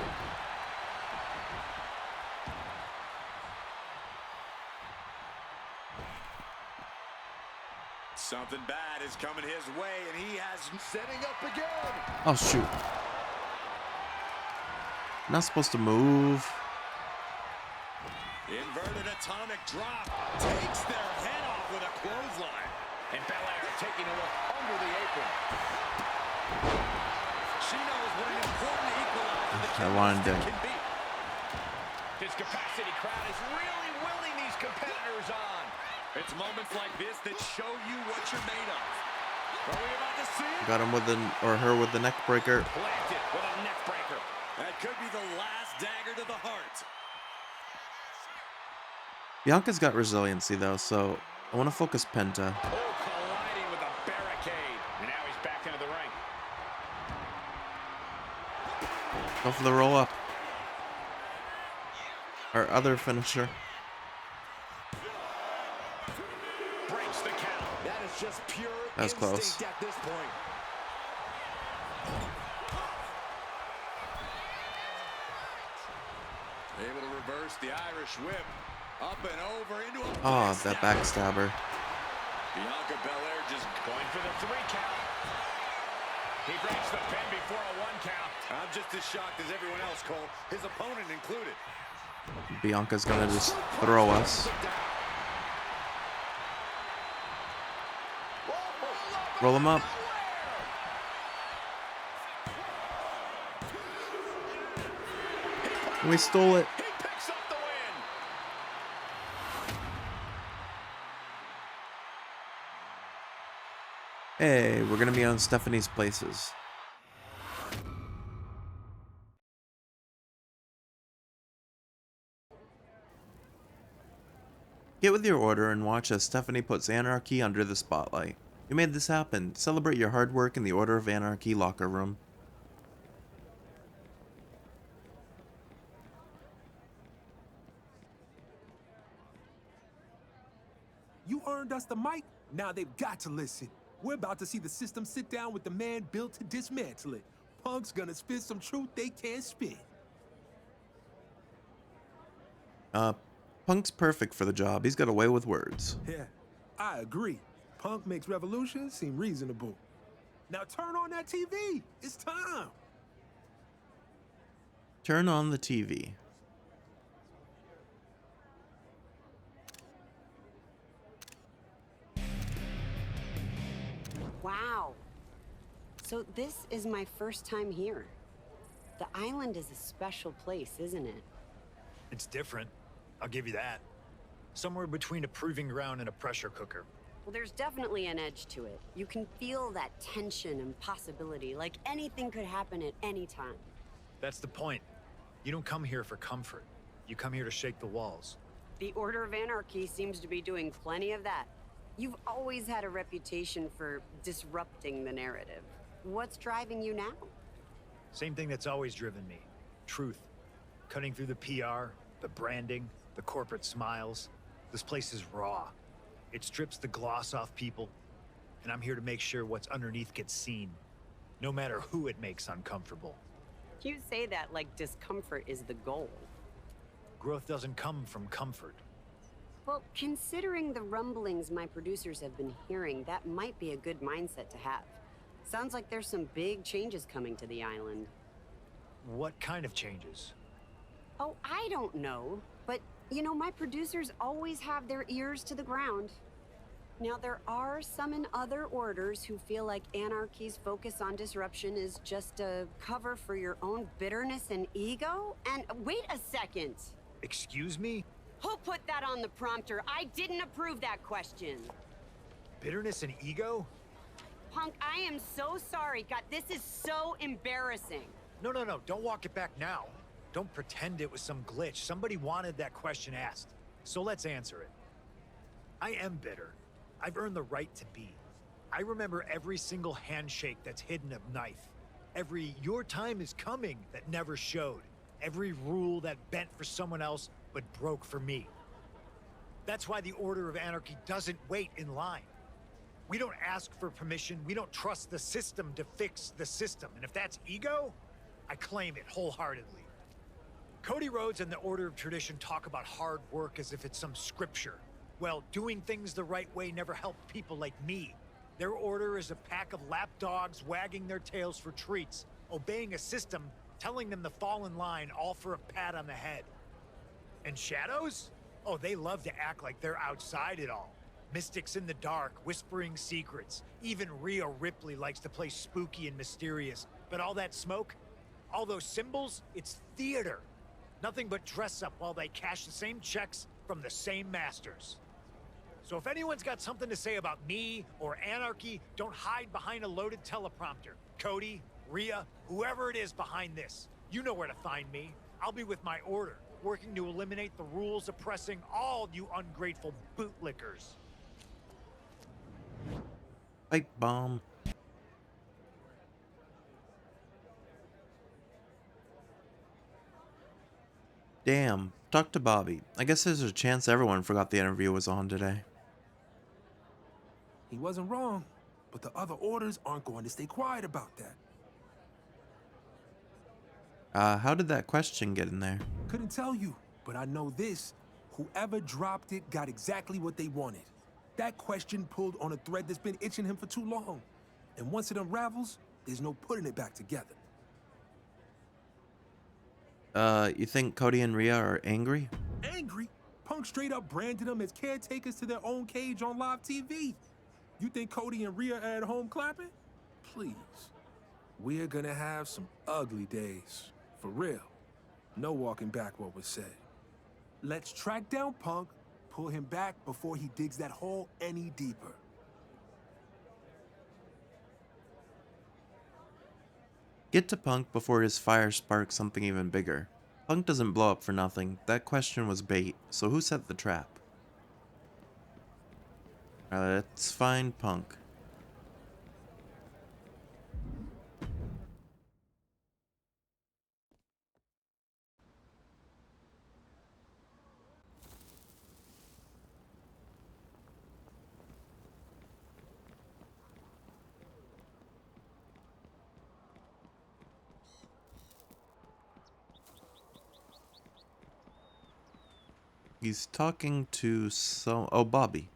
Something bad is coming his way, and he has setting up again. Oh, shoot. Not supposed to move. Inverted atomic drop. Takes their head off with a clothesline. And Belair taking a look under the apron. She knows what an important equalizer the I wanted to. can be. This capacity crowd is really willing these competitors on. It's moments like this that show you what you're made of. Are we about to see it? Got him with the, or her with the neck breaker. Planted with a neck breaker. That could be the last dagger to the heart. Bianca's got resiliency though, so I want to focus Penta. Oh, colliding with a barricade. And now he's back into the ring. Go for the roll up. Our other finisher. Breaks the count. That is just pure That was close. instinct at this point. Able to reverse the Irish whip. Up and over into a Oh, that backstabber. Bianca Belair just Going for the 3 count. He breaks the pin before a 1 count. I'm just as shocked as everyone else, Cole. His opponent included. Bianca's gonna just throw us. Roll him up. We stole it. He picks up the win. Hey, we're gonna be on Stephanie's places. Get with your order and watch as Stephanie puts Anarchy under the spotlight. You made this happen. Celebrate your hard work in the Order of Anarchy locker room. You earned us the mic, now they've got to listen. We're about to see the system sit down with the man built to dismantle it. Punk's gonna spit some truth they can't spit. Punk's perfect for the job. He's got a way with words. Yeah, I agree. Punk makes Revolution seem reasonable. Now turn on that TV. It's time. Turn on the TV. Wow. So this is my first time here. The island is a special place, isn't it? It's different. I'll give you that. Somewhere between a proving ground and a pressure cooker. Well, there's definitely an edge to it. You can feel that tension and possibility, like anything could happen at any time. That's the point. You don't come here for comfort. You come here to shake the walls. The Order of Anarchy seems to be doing plenty of that. You've always had a reputation for disrupting the narrative. What's driving you now? Same thing that's always driven me. Truth. Cutting through the PR, the branding, the corporate smiles. This place is raw. It strips the gloss off people, and I'm here to make sure what's underneath gets seen, no matter who it makes uncomfortable. You say that like discomfort is the goal. Growth doesn't come from comfort. Well, considering the rumblings my producers have been hearing, that might be a good mindset to have. Sounds like there's some big changes coming to the island. What kind of changes? Oh, I don't know. But, you know, my producers always have their ears to the ground. Now, there are some in other orders who feel like Anarchy's focus on disruption is just a cover for your own bitterness and ego. And wait a second. Excuse me? Who put that on the prompter? I didn't approve that question. Bitterness and ego? Punk, I am so sorry. God, this is so embarrassing. No, don't walk it back now. Don't pretend it was some glitch. Somebody wanted that question asked. So let's answer it. I am bitter. I've earned the right to be. I remember every single handshake that's hidden a knife. Every "your time is coming" that never showed. Every rule that bent for someone else but broke for me. That's why the Order of Anarchy doesn't wait in line. We don't ask for permission. We don't trust the system to fix the system. And if that's ego, I claim it wholeheartedly. Cody Rhodes and the Order of Tradition talk about hard work as if it's some scripture. Well, doing things the right way never helped people like me. Their order is a pack of lapdogs wagging their tails for treats, obeying a system, telling them to fall in line, all for a pat on the head. And shadows? Oh, they love to act like they're outside it all. Mystics in the dark, whispering secrets. Even Rhea Ripley likes to play spooky and mysterious. But all that smoke, all those symbols, it's theater. Nothing but dress up while they cash the same checks from the same masters. So if anyone's got something to say about me or Anarchy, don't hide behind a loaded teleprompter. Cody, Rhea, whoever it is behind this, you know where to find me. I'll be with my order, working to eliminate the rules oppressing all you ungrateful bootlickers. Pipe bomb. Damn. Talk to Bobby. I guess there's a chance everyone forgot the interview was on today. He wasn't wrong, but the other orders aren't going to stay quiet about that. How did that question get in there? Couldn't tell you, but I know this. Whoever dropped it got exactly what they wanted. That question pulled on a thread that's been itching him for too long. And once it unravels, there's no putting it back together. You think Cody and Rhea are angry? Angry? Punk straight up branded them as caretakers to their own cage on live TV. You think Cody and Rhea are at home clapping? Please. We're gonna have some ugly days. For real. No walking back what was said. Let's track down Punk, pull him back before he digs that hole any deeper. Get to Punk before his fire sparks something even bigger. Punk doesn't blow up for nothing. That question was bait, so who set the trap? Let's find Punk. He's talking to Bobby.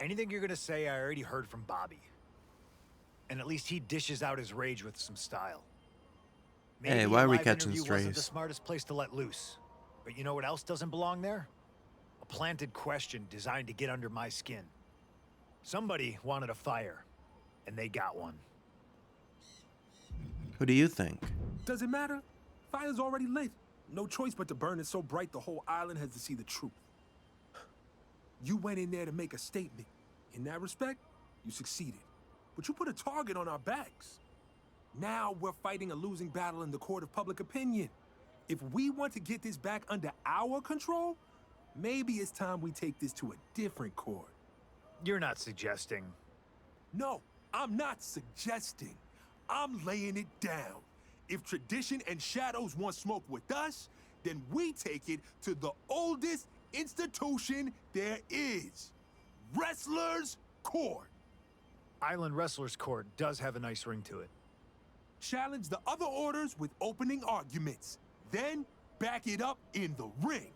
Anything you're gonna say, I already heard from Bobby. And at least he dishes out his rage with some style. Maybe Hey, why are we a live catching interview wasn't the strays? smartest place to let loose. But you know what else doesn't belong there? A planted question designed to get under my skin. Somebody wanted a fire, and they got one. Who do you think? Does it matter? Fire's already lit. No choice but to burn it so bright the whole island has to see the truth. You went in there to make a statement. In that respect, you succeeded. But you put a target on our backs. Now we're fighting a losing battle in the court of public opinion. If we want to get this back under our control, maybe it's time we take this to a different court. You're not suggesting. No, I'm not suggesting. I'm laying it down. If tradition and shadows want smoke with us, then we take it to the oldest institution there is. Wrestlers Court. Island Wrestlers Court does have a nice ring to it. Challenge the other orders with opening arguments. Then back it up in the ring.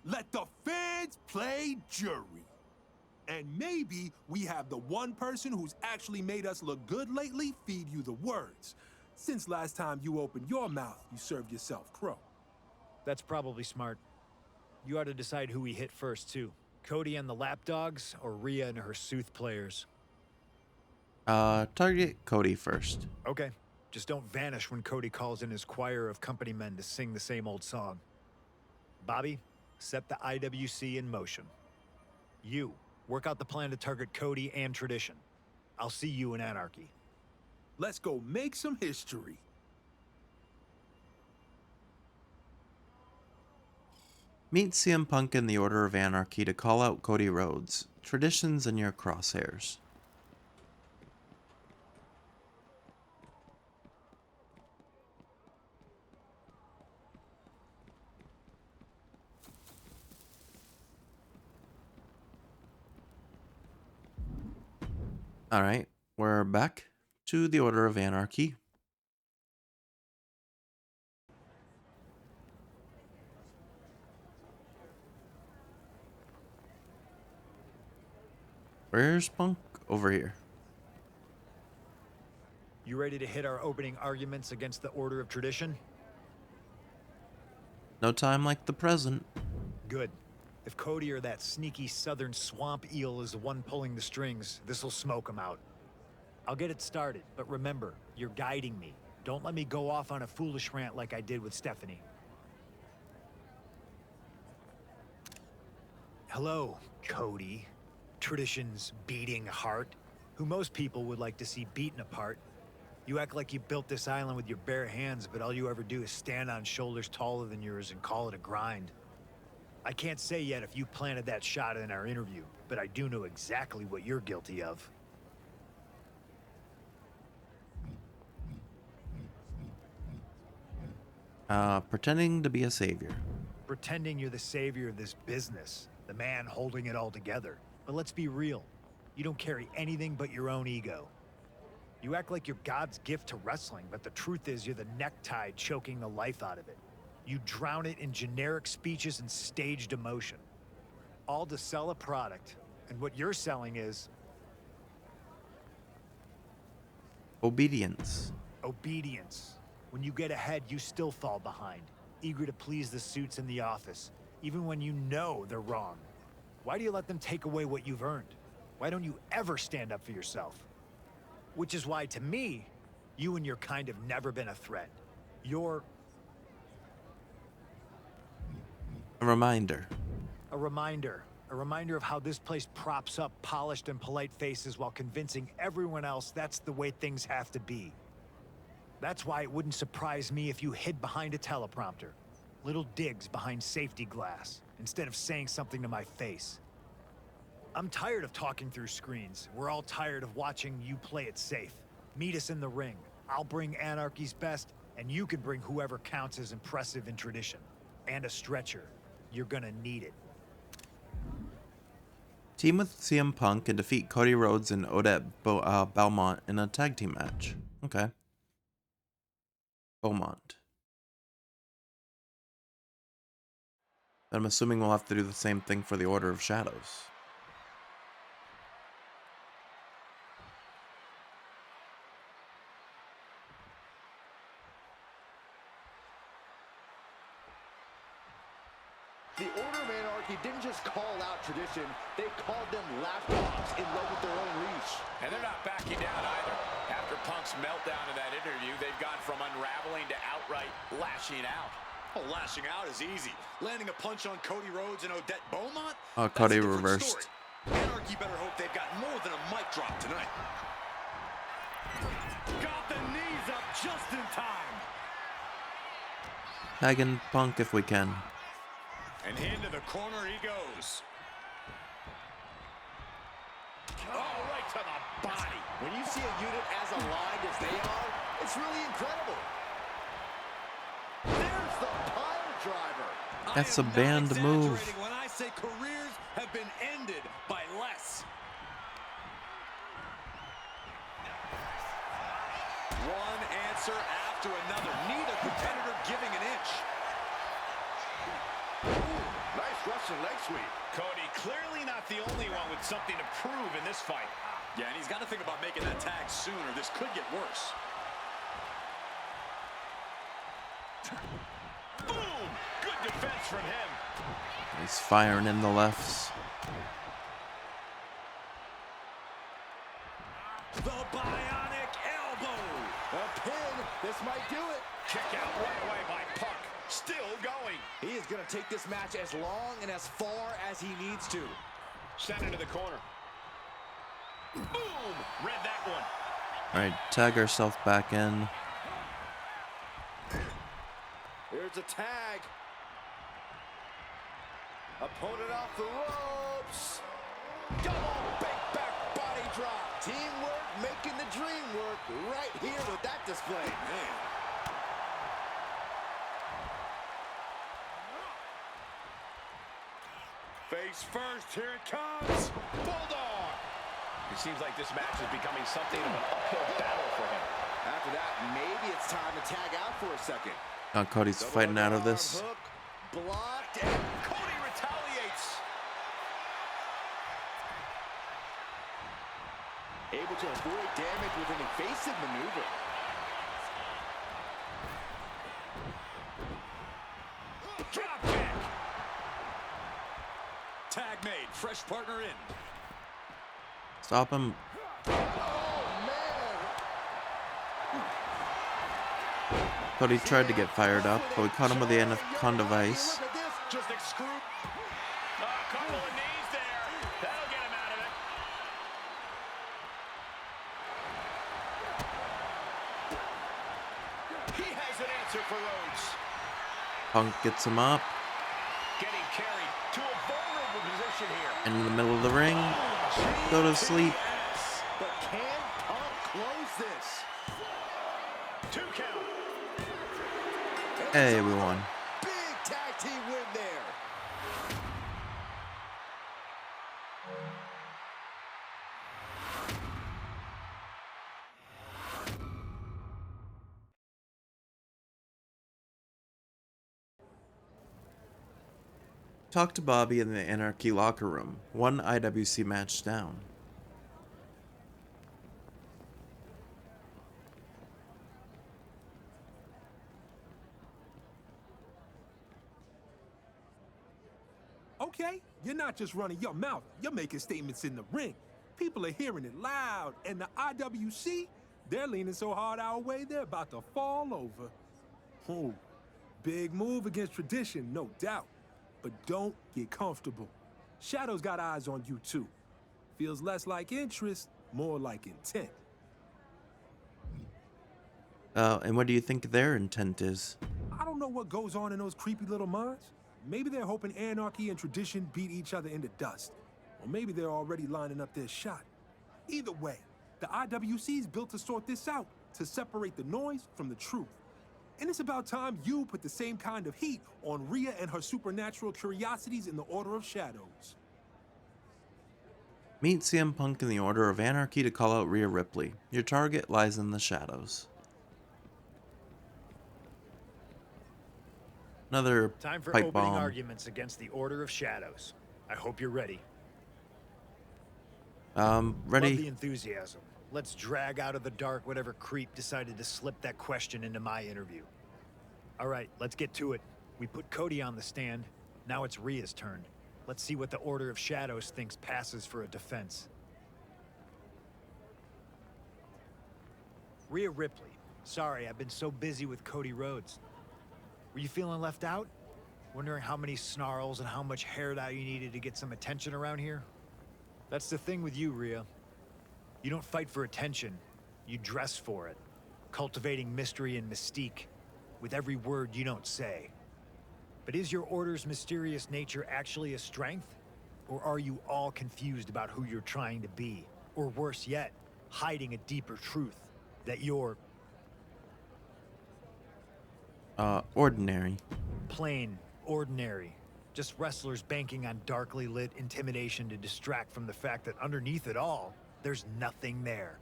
Let the fans play jury. And maybe we have the one person who's actually made us look good lately feed you the words. Since last time you opened your mouth, you served yourself crow. That's probably smart. You ought to decide who we hit first, too. Cody and the lapdogs, or Rhea and her sooth players? Target Cody first. Okay. Just don't vanish when Cody calls in his choir of company men to sing the same old song. Bobby, set the IWC in motion. You, work out the plan to target Cody and Tradition. I'll see you in Anarchy. Let's go make some history. Meet CM Punk in the Order of Anarchy to call out Cody Rhodes. Tradition's in your crosshairs. All right, we're back to the Order of Anarchy. Where's Punk? Over here. You ready to hit our opening arguments against the Order of Tradition? No time like the present. Good. If Cody or that sneaky southern swamp eel is the one pulling the strings, this'll smoke him out. I'll get it started, but remember, you're guiding me. Don't let me go off on a foolish rant like I did with Stephanie. Hello, Cody. Tradition's beating heart, who most people would like to see beaten apart. You act like you built this island with your bare hands, but all you ever do is stand on shoulders taller than yours and call it a grind. I can't say yet if you planted that shot in our interview, but I do know exactly what you're guilty of. Pretending to be a savior. Pretending you're the savior of this business, the man holding it all together. But let's be real. You don't carry anything but your own ego. You act like you're God's gift to wrestling, but the truth is you're the necktie choking the life out of it. You drown it in generic speeches and staged emotion. All to sell a product, and what you're selling is... Obedience. obedience. When you get ahead, you still fall behind, eager to please the suits in the office, even when you know they're wrong. Why do you let them take away what you've earned? Why don't you ever stand up for yourself? Which is why, to me, you and your kind have never been a threat. You're A reminder. a reminder. A reminder of how this place props up polished and polite faces while convincing everyone else that's the way things have to be. That's why it wouldn't surprise me if you hid behind a teleprompter. Little digs behind safety glass, instead of saying something to my face. I'm tired of talking through screens. We're all tired of watching you play it safe. Meet us in the ring. I'll bring Anarchy's best, and you can bring whoever counts as impressive in tradition. And a stretcher. You're gonna need it. Team with CM Punk and defeat Cody Rhodes and Odette Belmont in a tag team match. Okay. Beaumont. I'm assuming we'll have to do the same thing for the Order of Shadows. The Order of Anarchy didn't just call out tradition, they called them lapdogs in love with their own reach. And they're not backing down either. After Punk's meltdown in that interview, they've gone from unraveling to outright lashing out. Oh, lashing out is easy. Landing a punch on Cody Rhodes and Odette Beaumont? Oh, That's Cody a different reversed. story. Anarchy better hope they've got more than a mic drop tonight. Got the knees up just in time. Tagging Punk if we can. And into the corner he goes. Oh, right to the body. When you see a unit as aligned as they are, it's really incredible. There's the pile driver. That's I a am not banned move. exaggerating when I say careers have been ended by less. One answer after another. Neither competitor giving an inch. Nice Russian leg sweep. Cody clearly not the only one with something to prove in this fight. Yeah, and he's got to think about making that tag sooner. This could get worse. Boom! Good defense from him. He's firing in the lefts. The bionic elbow. A pin. This might do it. Kick out right away by Punk. Still going. He is going to take this match as long and as far as he needs to. Sent into the corner. Boom! Read that one. Alright, tag ourselves back in. Here's a tag. Opponent off the ropes. Double big back body drop. Teamwork making the dream work right here with that display. Man. Face first, here it comes. Bulldog. It seems like this match is becoming something of an uphill battle for him. After that, maybe it's time to tag out for a second. Cody's fighting out of this. Hook, blocked, and Cody retaliates. Able to avoid damage with an evasive maneuver. Drop kick. Tag made. Fresh partner in. Stop him. Cody tried to get fired up, but we caught him with the anaconda vice. Just excrude. A couple of knees there. That'll get him out of it. He has an answer for Rhodes. Punk gets him up. Getting carried to a vulnerable position here. In the middle of the ring. Go to sleep. But can Punk close this? 2 count. Hey, we won. Big tag team win there. Talk to Bobby in the Anarchy locker room. One IWC match down. Okay, you're not just running your mouth, you're making statements in the ring. People are hearing it loud, and the IWC, they're leaning so hard our way, they're about to fall over. Oh, big move against tradition, no doubt. But don't get comfortable. Shadow's got eyes on you too. Feels less like interest, more like intent. And what do you think their intent is? I don't know what goes on in those creepy little minds. Maybe they're hoping anarchy and tradition beat each other into dust. Or maybe they're already lining up their shot. Either way, the IWC's built to sort this out, to separate the noise from the truth. And it's about time you put the same kind of heat on Rhea and her supernatural curiosities in the Order of Shadows. Meet CM Punk in the Order of Anarchy to call out Rhea Ripley. Your target lies in the shadows. Another Time for pipe opening bomb. arguments against the Order of Shadows. I hope you're ready. Love the Ready? enthusiasm. Let's drag out of the dark whatever creep decided to slip that question into my interview. All right, let's get to it. We put Cody on the stand. Now it's Rhea's turn. Let's see what the Order of Shadows thinks passes for a defense. Rhea Ripley. Sorry, I've been so busy with Cody Rhodes. Were you feeling left out? Wondering how many snarls and how much hair dye you needed to get some attention around here? That's the thing with you, Rhea. You don't fight for attention, you dress for it, cultivating mystery and mystique with every word you don't say. But is your Order's mysterious nature actually a strength? Or are you all confused about who you're trying to be? Or worse yet, hiding a deeper truth, that you're Ordinary. plain, ordinary. Just wrestlers banking on darkly lit intimidation to distract from the fact that underneath it all, there's nothing there.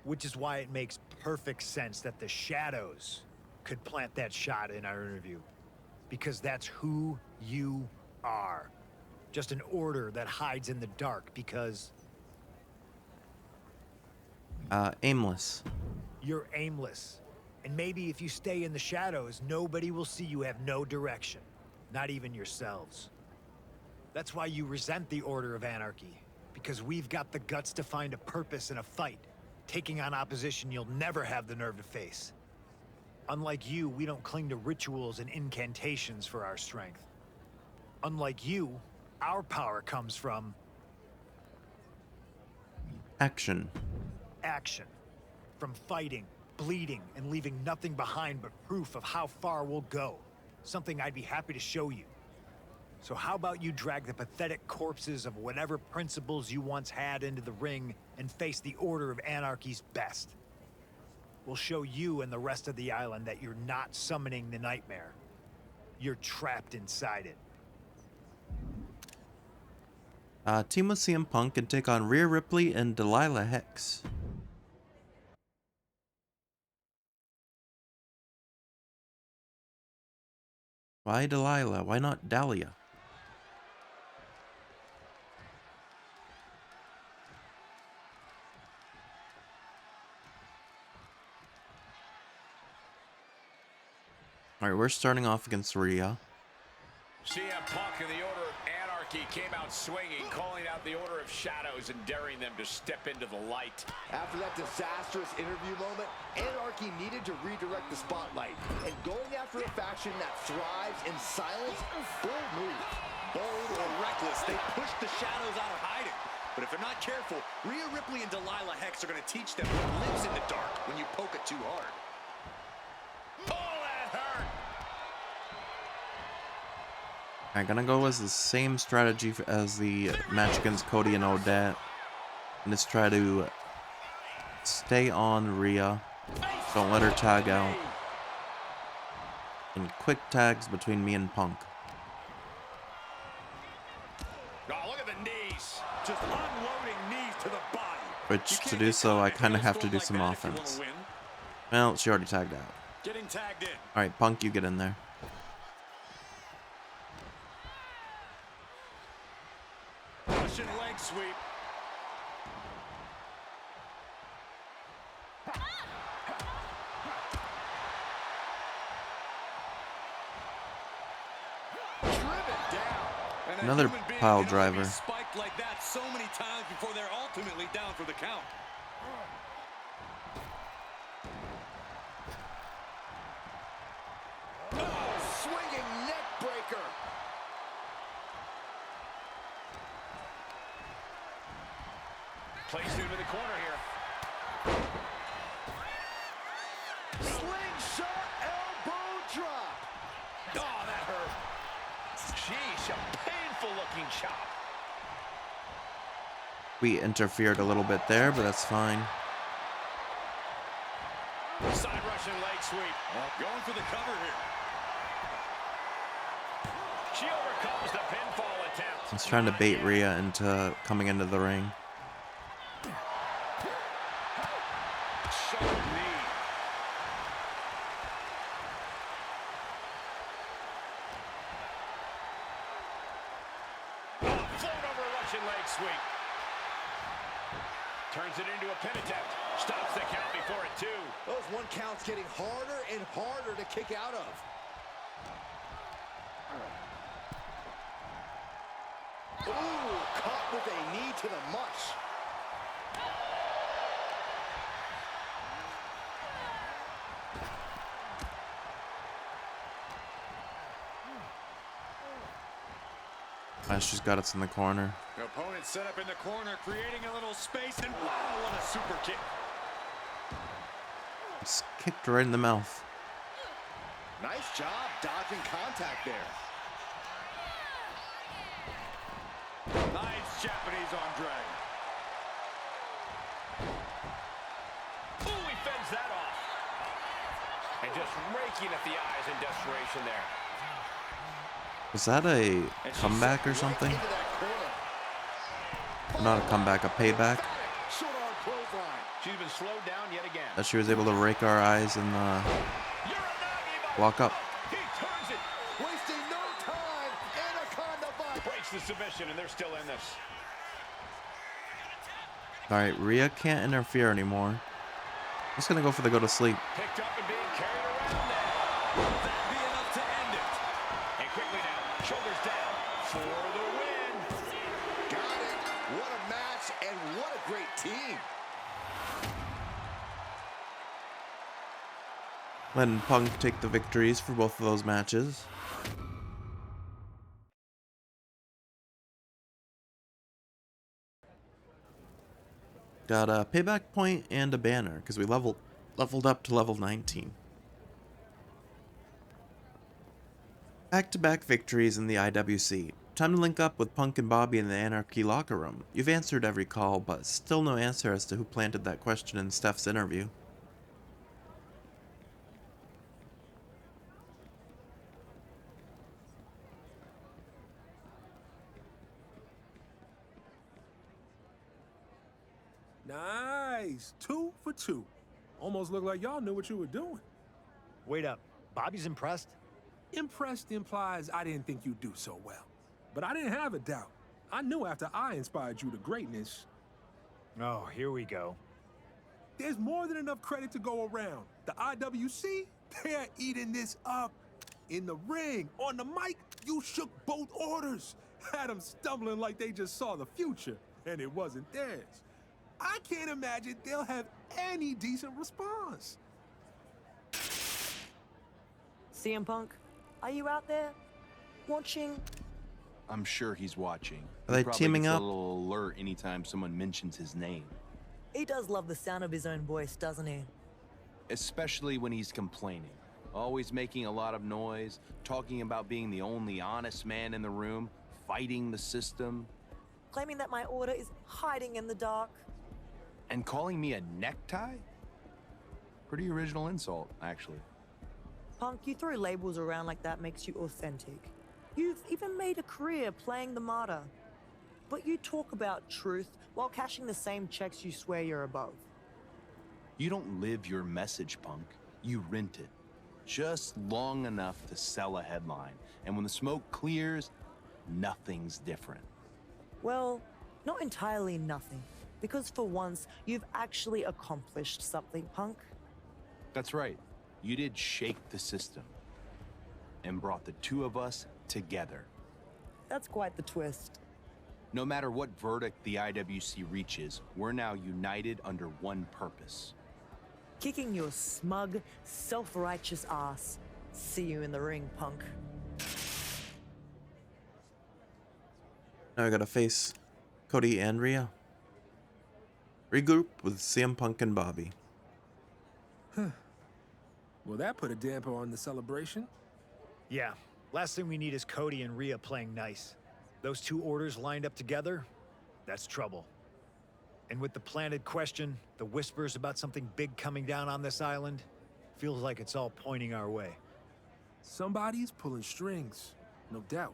Which is why it makes perfect sense that the Shadows could plant that shot in our interview. Because that's who you are. Just an order that hides in the dark because Aimless. you're aimless. And maybe if you stay in the shadows, nobody will see you have no direction. Not even yourselves. That's why you resent the Order of Anarchy. Because we've got the guts to find a purpose in a fight. Taking on opposition you'll never have the nerve to face. Unlike you, we don't cling to rituals and incantations for our strength. Unlike you, our power comes from Action. action. From fighting, bleeding, and leaving nothing behind but proof of how far we'll go. Something I'd be happy to show you. So how about you drag the pathetic corpses of whatever principles you once had into the ring and face the Order of Anarchy's best? We'll show you and the rest of the island that you're not summoning the nightmare. You're trapped inside it. Team with CM Punk and take on Rhea Ripley and Delilah Hex. Why Delilah? Why not Dahlia? Alright, we're starting off against Rhea. CM Punk and the Order of Anarchy came out swinging, calling out the Order of Shadows and daring them to step into the light. After that disastrous interview moment, Anarchy needed to redirect the spotlight. And going after a faction that thrives in silence, bold move. Bold or reckless, they push the Shadows out of hiding. But if they're not careful, Rhea Ripley and Delilah Hex are going to teach them what lives in the dark when you poke it too hard. Oh, that hurt! I'm gonna go as the same strategy as the match against Cody and Odette. And just try to stay on Rhea. Don't let her tag out. And quick tags between me and Punk. Oh, look at the knees. Just unloading knees to the body. Which, to do so, I kind of have to do some offense. Well, she already tagged out. Getting tagged in. Alright, Punk, you get in there. Russian leg sweep. Another pile driver. Spiked like that so many times before they're ultimately down for the count. Oh, swinging neck breaker. Placed into the corner here. Slingshot elbow drop. Oh, that hurt. Sheesh, a painful looking chop. We interfered a little bit there, but that's fine. Side Russian leg sweep. Going for the cover here. She overcomes the pinfall attempt. I was trying to bait Rhea into coming into the ring. Sharp knee. Oh, float over Russian leg sweep. Turns it into a pin attempt. Stops the count before it, too. Those one counts getting harder and harder to kick out of. Ooh, caught with a knee to the mush. She's got us in the corner. The opponent set up in the corner, creating a little space, and wow, what a super kick. Just kicked right in the mouth. Nice job dodging contact there. Nice Japanese arm drag. Ooh, he fends that off. And just raking at the eyes in desperation there. Was that a comeback or something? Into that corner. Not a comeback, a payback. Short arm clothesline. She's been slowed down yet again. That she was able to rake our eyes and walk up. He turns it. Wasting no time. Anaconda bite. Breaks the submission, and they're still in this. Alright, Rhea can't interfere anymore. I'm just gonna go for the go to sleep. Picked up and being carried around there. That'd be enough to end it. And quickly now, shoulders down for the win. Got it. What a match and what a great team. Letting Punk take the victories for both of those matches. Got a payback point and a banner because we leveled up to level 19. Back-to-back victories in the IWC. Time to link up with Punk and Bobby in the Anarchy locker room. You've answered every call, but still no answer as to who planted that question in Steph's interview. Nice. 2 for 2. Almost looked like y'all knew what you were doing. Wait up. Bobby's impressed? Impressed implies I didn't think you'd do so well. But I didn't have a doubt. I knew after I inspired you to greatness. Oh, here we go. There's more than enough credit to go around. The IWC, they're eating this up. In the ring, on the mic, you shook both orders. Had them stumbling like they just saw the future, and it wasn't theirs. I can't imagine they'll have any decent response. CM Punk, are you out there? Watching? I'm sure he's watching. Are they He probably teaming gets up? a little alert anytime someone mentions his name, He does love the sound of his own voice, doesn't he? especially when he's complaining. Always making a lot of noise, talking about being the only honest man in the room, fighting the system, Claiming that my order is hiding in the dark. and calling me a necktie? Pretty original insult, actually. Punk, you throw labels around like that makes you authentic. You've even made a career playing the martyr. But you talk about truth while cashing the same checks you swear you're above. You don't live your message, Punk. You rent it. Just long enough to sell a headline. And when the smoke clears, nothing's different. Well, not entirely nothing. Because for once, you've actually accomplished something, Punk. That's right. You did shake the system and brought the two of us together. That's quite the twist. No matter what verdict the IWC reaches, we're now united under one purpose. Kicking your smug, self-righteous ass. See you in the ring, Punk. Now I gotta face Cody and Rhea. Regroup with CM Punk and Bobby. Will that put a damper on the celebration? Yeah. Last thing we need is Cody and Rhea playing nice. Those two orders lined up together, that's trouble. And with the planted question, the whispers about something big coming down on this island, feels like it's all pointing our way. Somebody's pulling strings, no doubt.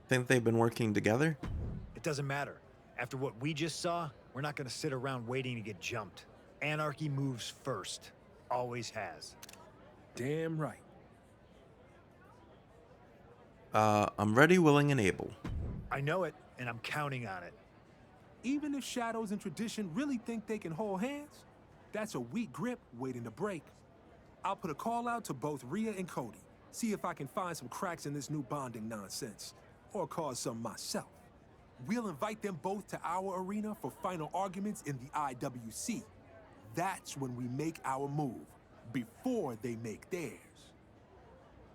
Think they've been working together? It doesn't matter. After what we just saw, we're not gonna sit around waiting to get jumped. Anarchy moves first. Always has. Damn right. I'm ready, willing, and able. I know it, and I'm counting on it. Even if Shadows and Tradition really think they can hold hands, that's a weak grip waiting to break. I'll put a call out to both Rhea and Cody, see if I can find some cracks in this new bonding nonsense, or cause some myself. We'll invite them both to our arena for final arguments in the IWC. That's when we make our move, before they make theirs.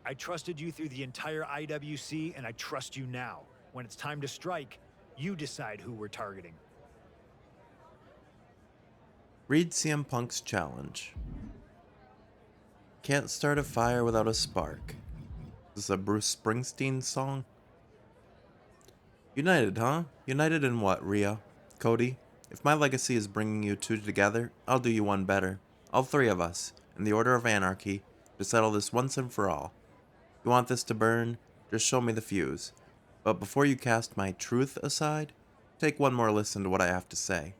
I trusted you through the entire IWC, and I trust you now. When it's time to strike, you decide who we're targeting. Read CM Punk's challenge. Can't start a fire without a spark. Is this a Bruce Springsteen song? United, huh? United in what, Rhea? Cody? If my legacy is bringing you two together, I'll do you one better. All three of us, in the order of anarchy, to settle this once and for all. You want this to burn? Just show me the fuse. But before you cast my truth aside, take one more listen to what I have to say.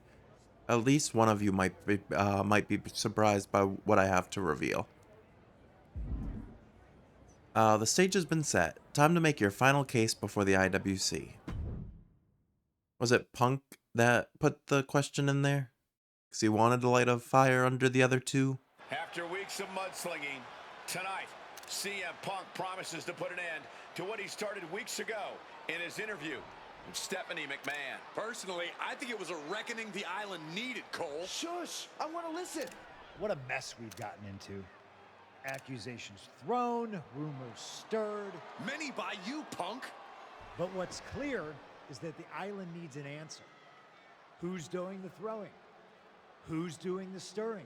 At least one of you might be surprised by what I have to reveal. The stage has been set. Time to make your final case before the IWC. Was it Punk that put the question in there? Because he wanted to light a fire under the other two? After weeks of mudslinging, tonight, CM Punk promises to put an end to what he started weeks ago in his interview with Stephanie McMahon. Personally, I think it was a reckoning the island needed, Cole. Shush! I want to listen. What a mess we've gotten into. Accusations thrown, rumors stirred. Many by you, Punk. But what's clear is that the island needs an answer. Who's doing the throwing? Who's doing the stirring?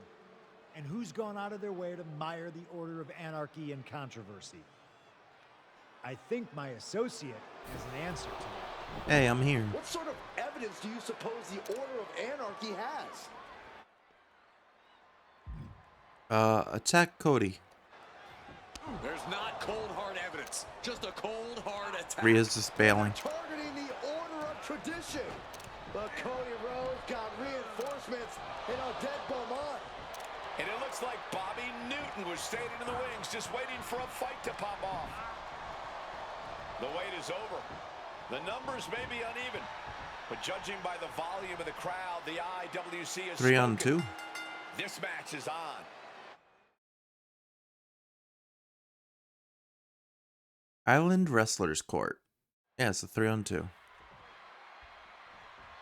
And who's gone out of their way to mire the order of anarchy and controversy? I think my associate has an answer to that. Hey, I'm here. What sort of evidence do you suppose the Order of Anarchy has? Attack Cody. There's not cold hard evidence, just a cold hard attack. Rhea's just bailing. Targeting the Order of Tradition. But Cody Rhodes got reinforcements in Odette Beaumont. And it looks like Bobby Newton was standing in the wings, just waiting for a fight to pop off. The wait is over. The numbers may be uneven, but judging by the volume of the crowd, the IWC is 3 on 2. This match is on. Island Wrestlers Court. Yeah, it's a 3 on 2.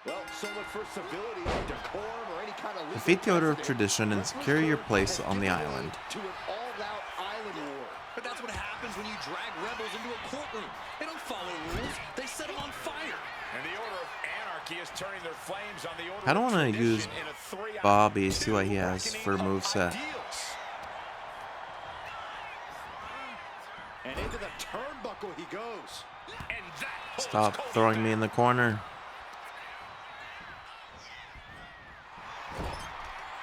Well, so much for civility, decorum, or any kind of Defeat the order of tradition and secure your place on the island. to an all-out island war. But that's what happens when you drag rebels into a courtroom. They don't follow rules. They set them on fire. And the Order of Anarchy is turning their flames on the Order I don't of want to use Tradition in a 3-on-2 Bobby, see what he has for a reckoning of moveset. ideals. And into the turnbuckle he goes. And that holds Stop Cody throwing back. me in the corner.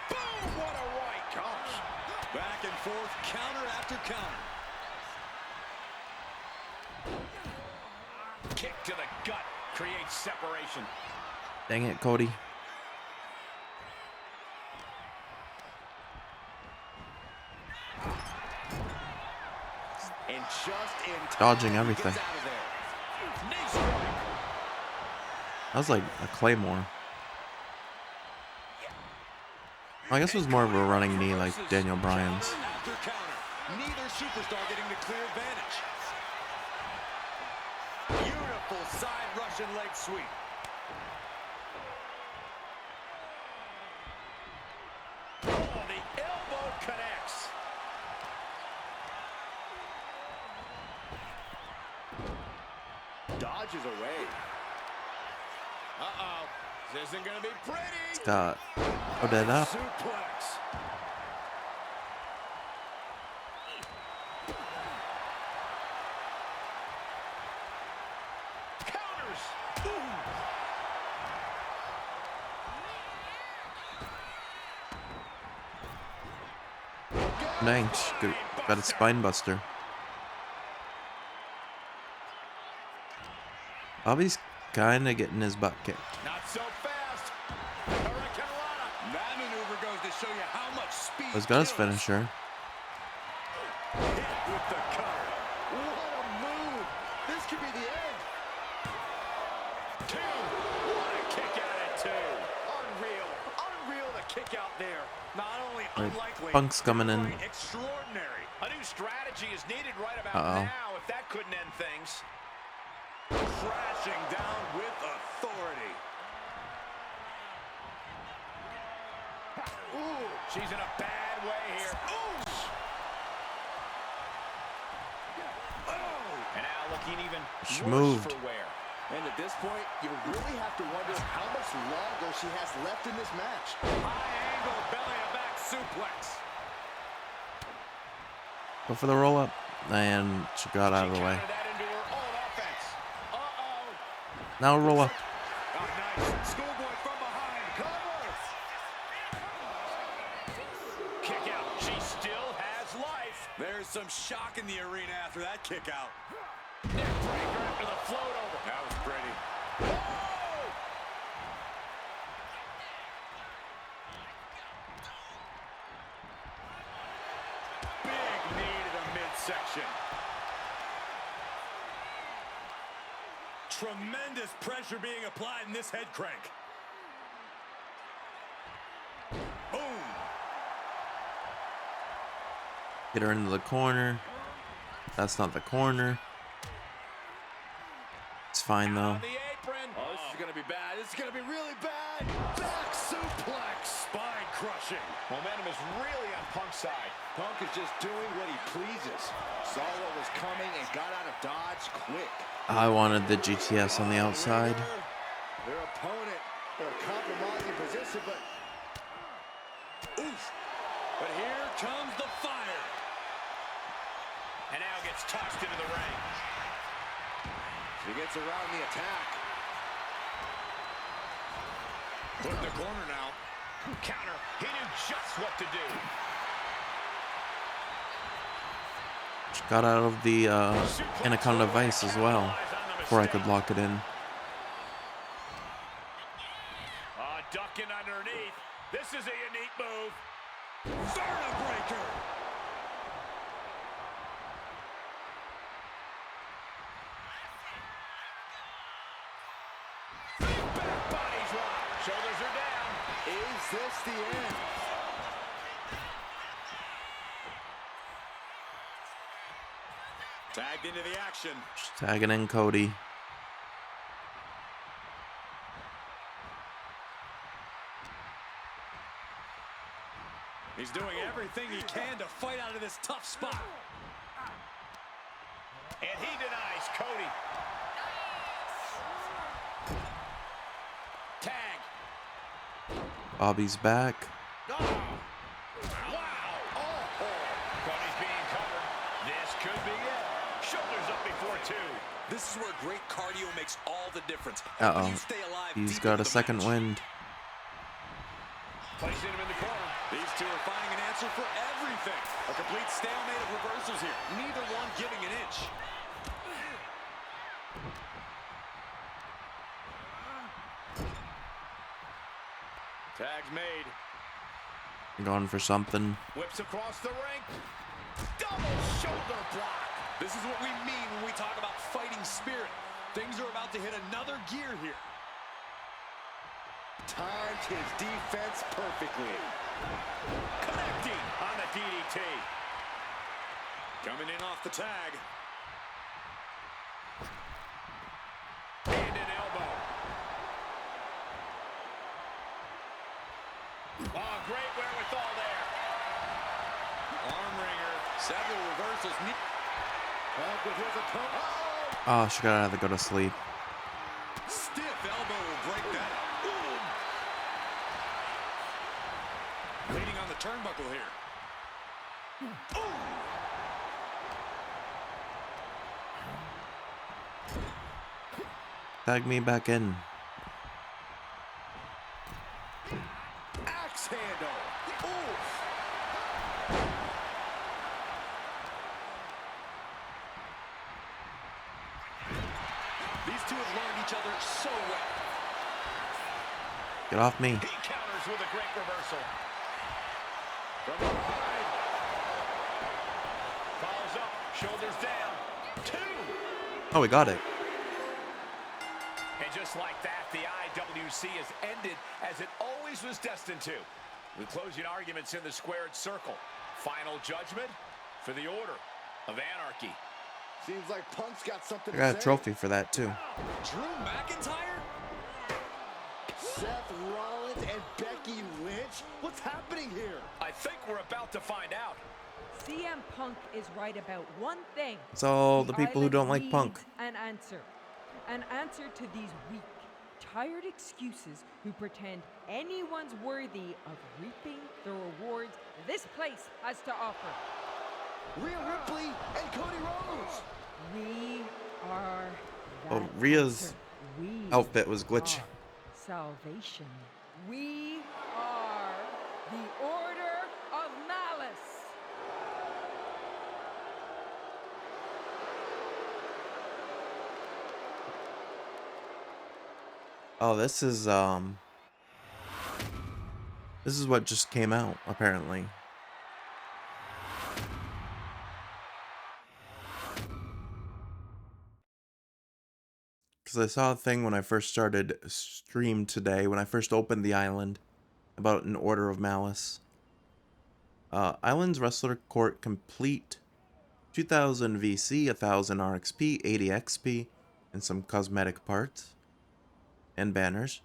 Boom! What a right. Gosh. Back and forth, counter after counter. Kick to the gut creates separation. Dang it, Cody. And just in time, Dodging he everything. gets out of there. Knee strike. That was like a claymore. I guess it was more of a running knee like Daniel Bryan's. Counter after counter. Neither superstar getting the clear advantage. Beautiful side Russian leg sweep. Oh, the elbow connects. Dodges away. Uh-oh. This isn't going to be pretty. Got Odette up. Suplex. Counters. Dang, got a spine buster. Bobby's kind of getting his butt kicked. Not so fast. Hurricanrana. That maneuver goes to show you how much speed. He's got his kills. finisher. Hit with the cutter. What a move. This could be the end. Two. What a kick out at two. Unreal. Unreal the kick out there. Not only Right. unlikely, Punk's coming in. quite extraordinary. A new strategy is needed right about Uh-oh. now if that couldn't end things. Crashing down with authority. Ooh, she's in a bad way here. Ooh. And now looking even She worse moved. for wear. And at this point, you really have to wonder how much longer she has left in this match. High angle belly-to-back suplex. Go for the roll up. And she got out of the way. Countered that into her own offense. Uh-oh. Now roll up. Oh, nice. Schoolboy from behind. Cover. Kick out. She still has life. There's some shock in the arena after that kick out. Neck breaker after the float over. That was pretty. Big knee to the midsection. Tremendous pressure being applied in this head crank. Boom. Get her into the corner. That's not the corner. It's fine though. On the apron. Oh, this is going to be bad. This is going to be really bad. Back suplex. Spine crushing. Momentum is really on Punk's side. Punk is just doing what he pleases. Saw what was coming and got out of dodge quick. I wanted the GTS on the outside. Their opponent, they're compromising position, but Oof. But here comes the fire. And now gets tossed into the ring. she gets around the attack. Put in the corner now. Counter. He knew just what to do. She got out of the Anaconda Vice as well before I could lock it in. ducking underneath. This is a unique move. Vertebreaker. Back body drop. Shoulders are down. Is this the end? Tagged into the action. Just tagging in Cody. He's doing everything he can to fight out of this tough spot. And he denies Cody. Tag. Bobby's back. Wow. Oh. Cody's being covered. This could be it. Shoulders up before two. This is where great cardio makes all the difference. Uh-oh. You stay alive He's deep got into a the second match. wind. Placing him in the corner. These two are finding an answer for everything. A complete stalemate of reversals here. Neither one giving an inch. Tags made. Going for something. Whips across the ring. Double shoulder block. This is what we mean when we talk about fighting spirit. Things are about to hit another gear here. Timed his defense perfectly. Connecting on the DDT. Coming in off the tag. And an elbow. Oh, great wherewithal there. Arm wringer. Several reversals. Punk with his opponent. Oh, she gotta go to sleep. Stiff elbow will break that. Leaning on the turnbuckle here. Tag me back in. Axe handle. Oof. These two have learned each other so well. Get off me. He counters with a great reversal. From behind. Follows up. Shoulders down. Two. Oh, we got it. And just like that, the IWC has ended as it always was destined to. With closing arguments in the squared circle. Final judgment for the Order of Anarchy. Seems like Punk's got something I to got a say. trophy for that too. Drew McIntyre? Seth Rollins and Becky Lynch? What's happening here? I think we're about to find out. CM Punk is right about one thing. It's all the people who island don't like Punk. needs an answer. An answer to these weak, tired excuses who pretend anyone's worthy of reaping the rewards this place has to offer. Rhea Ripley and Cody Rhodes. We are Oh, that Rhea's answer. We outfit was glitchy. are salvation. We are the Order of Malice. Oh, this is what just came out apparently. Because I saw a thing when I first started stream today, when I first opened the island, about an Order of Malice. Island's Wrestler Court complete. 2000 VC, 1000 RXP, 80 XP, and some cosmetic parts. And banners.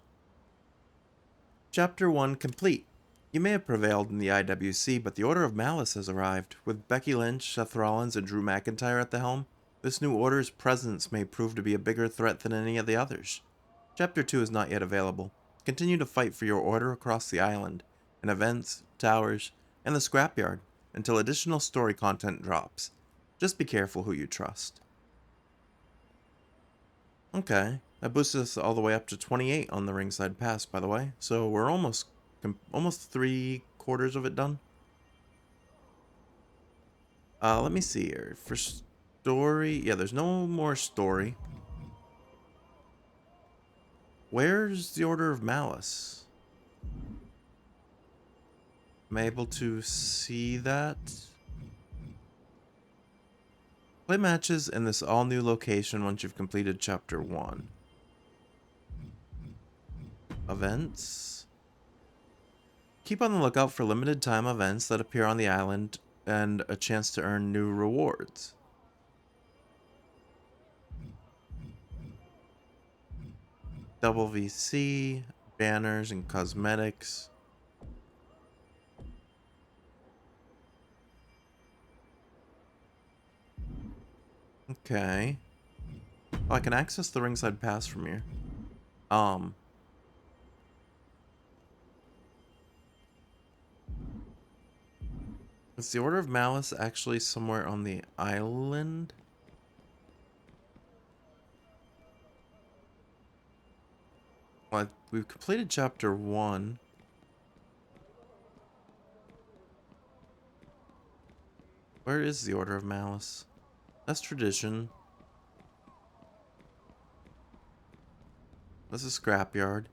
Chapter 1 complete. You may have prevailed in the IWC, but the Order of Malice has arrived. With Becky Lynch, Seth Rollins, and Drew McIntyre at the helm, this new Order's presence may prove to be a bigger threat than any of the others. Chapter 2 is not yet available. Continue to fight for your Order across the island, in events, towers, and the scrapyard, until additional story content drops. Just be careful who you trust. Okay, that boosted us all the way up to 28 on the ringside pass, by the way. So we're almost 3/4 of it done. Let me see here. For story, yeah, there's no more story. Where's the Order of Malice? I'm able to see that. Play matches in this all-new location once you've completed Chapter 1. Events. Keep on the lookout for limited time events that appear on the island and a chance to earn new rewards. Double VC, banners, and cosmetics. Okay. Oh, I can access the ringside pass from here. Is the Order of Malice actually somewhere on the island? Well, we've completed Chapter 1. Where is the Order of Malice? That's tradition. That's a scrapyard.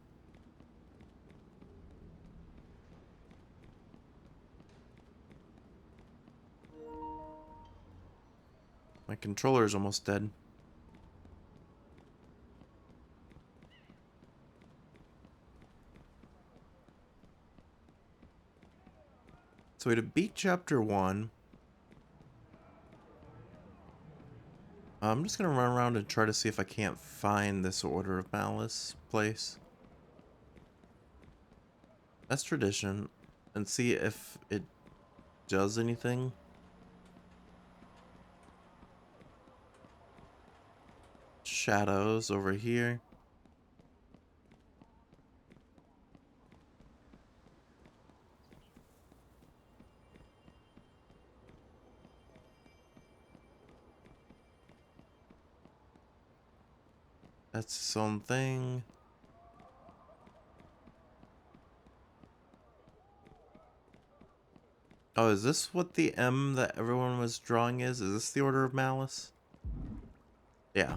My controller is almost dead. So we had to beat Chapter 1. I'm just gonna run around and try to see if I can't find this Order of Malice place. That's tradition. And see if it does anything. Shadows over here. That's its own thing. Oh, is this what the M that everyone was drawing is? Is this the Order of Malice? Yeah.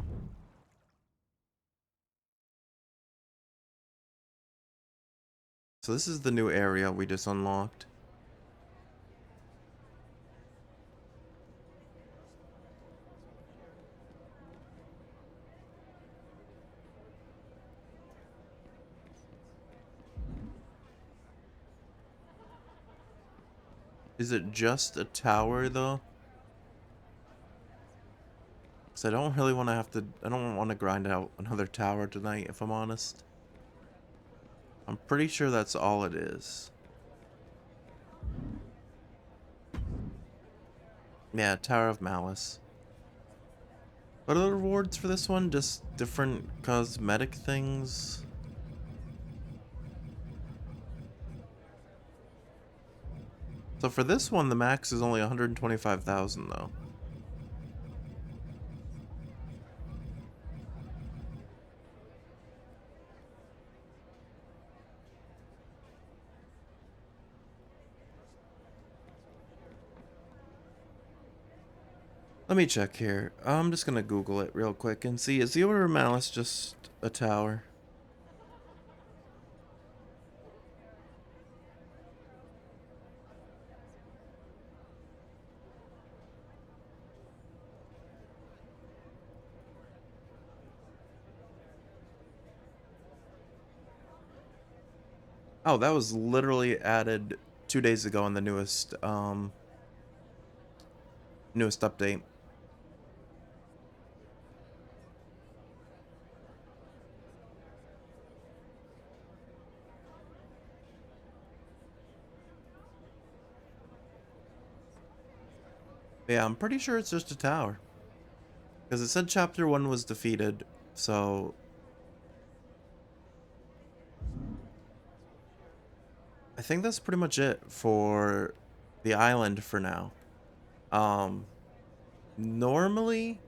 So this is the new area we just unlocked. Is it just a tower though? Because I don't really want to have to, I don't want to grind out another tower tonight, if I'm honest. I'm pretty sure that's all it is. Yeah, Tower of Malice. What are the rewards for this one? Just different cosmetic things? So for this one, the max is only 125,000 though. Let me check here. I'm just gonna Google it real quick and see, is the Order of Malice just a tower? Oh, that was literally added 2 days ago in the newest update. Yeah, I'm pretty sure it's just a tower. Because it said Chapter 1 was defeated, so... I think that's pretty much it for the island for now. Normally,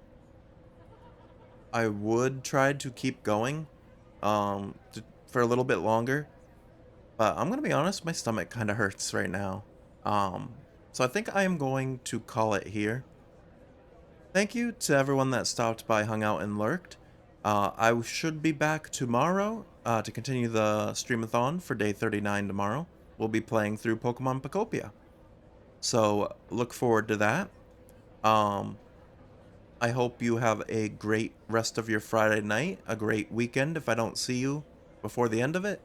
I would try to keep going, for a little bit longer. But I'm gonna be honest, my stomach kind of hurts right now. So I think I am going to call it here. Thank you to everyone that stopped by, hung out, and lurked. I should be back tomorrow to continue the streamathon for day 39 tomorrow. we'll be playing through Pokemon Pocopia. So look forward to that. I hope you have a great rest of your Friday night, a great weekend if I don't see you before the end of it.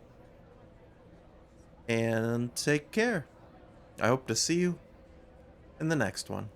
And take care. I hope to see you in the next one.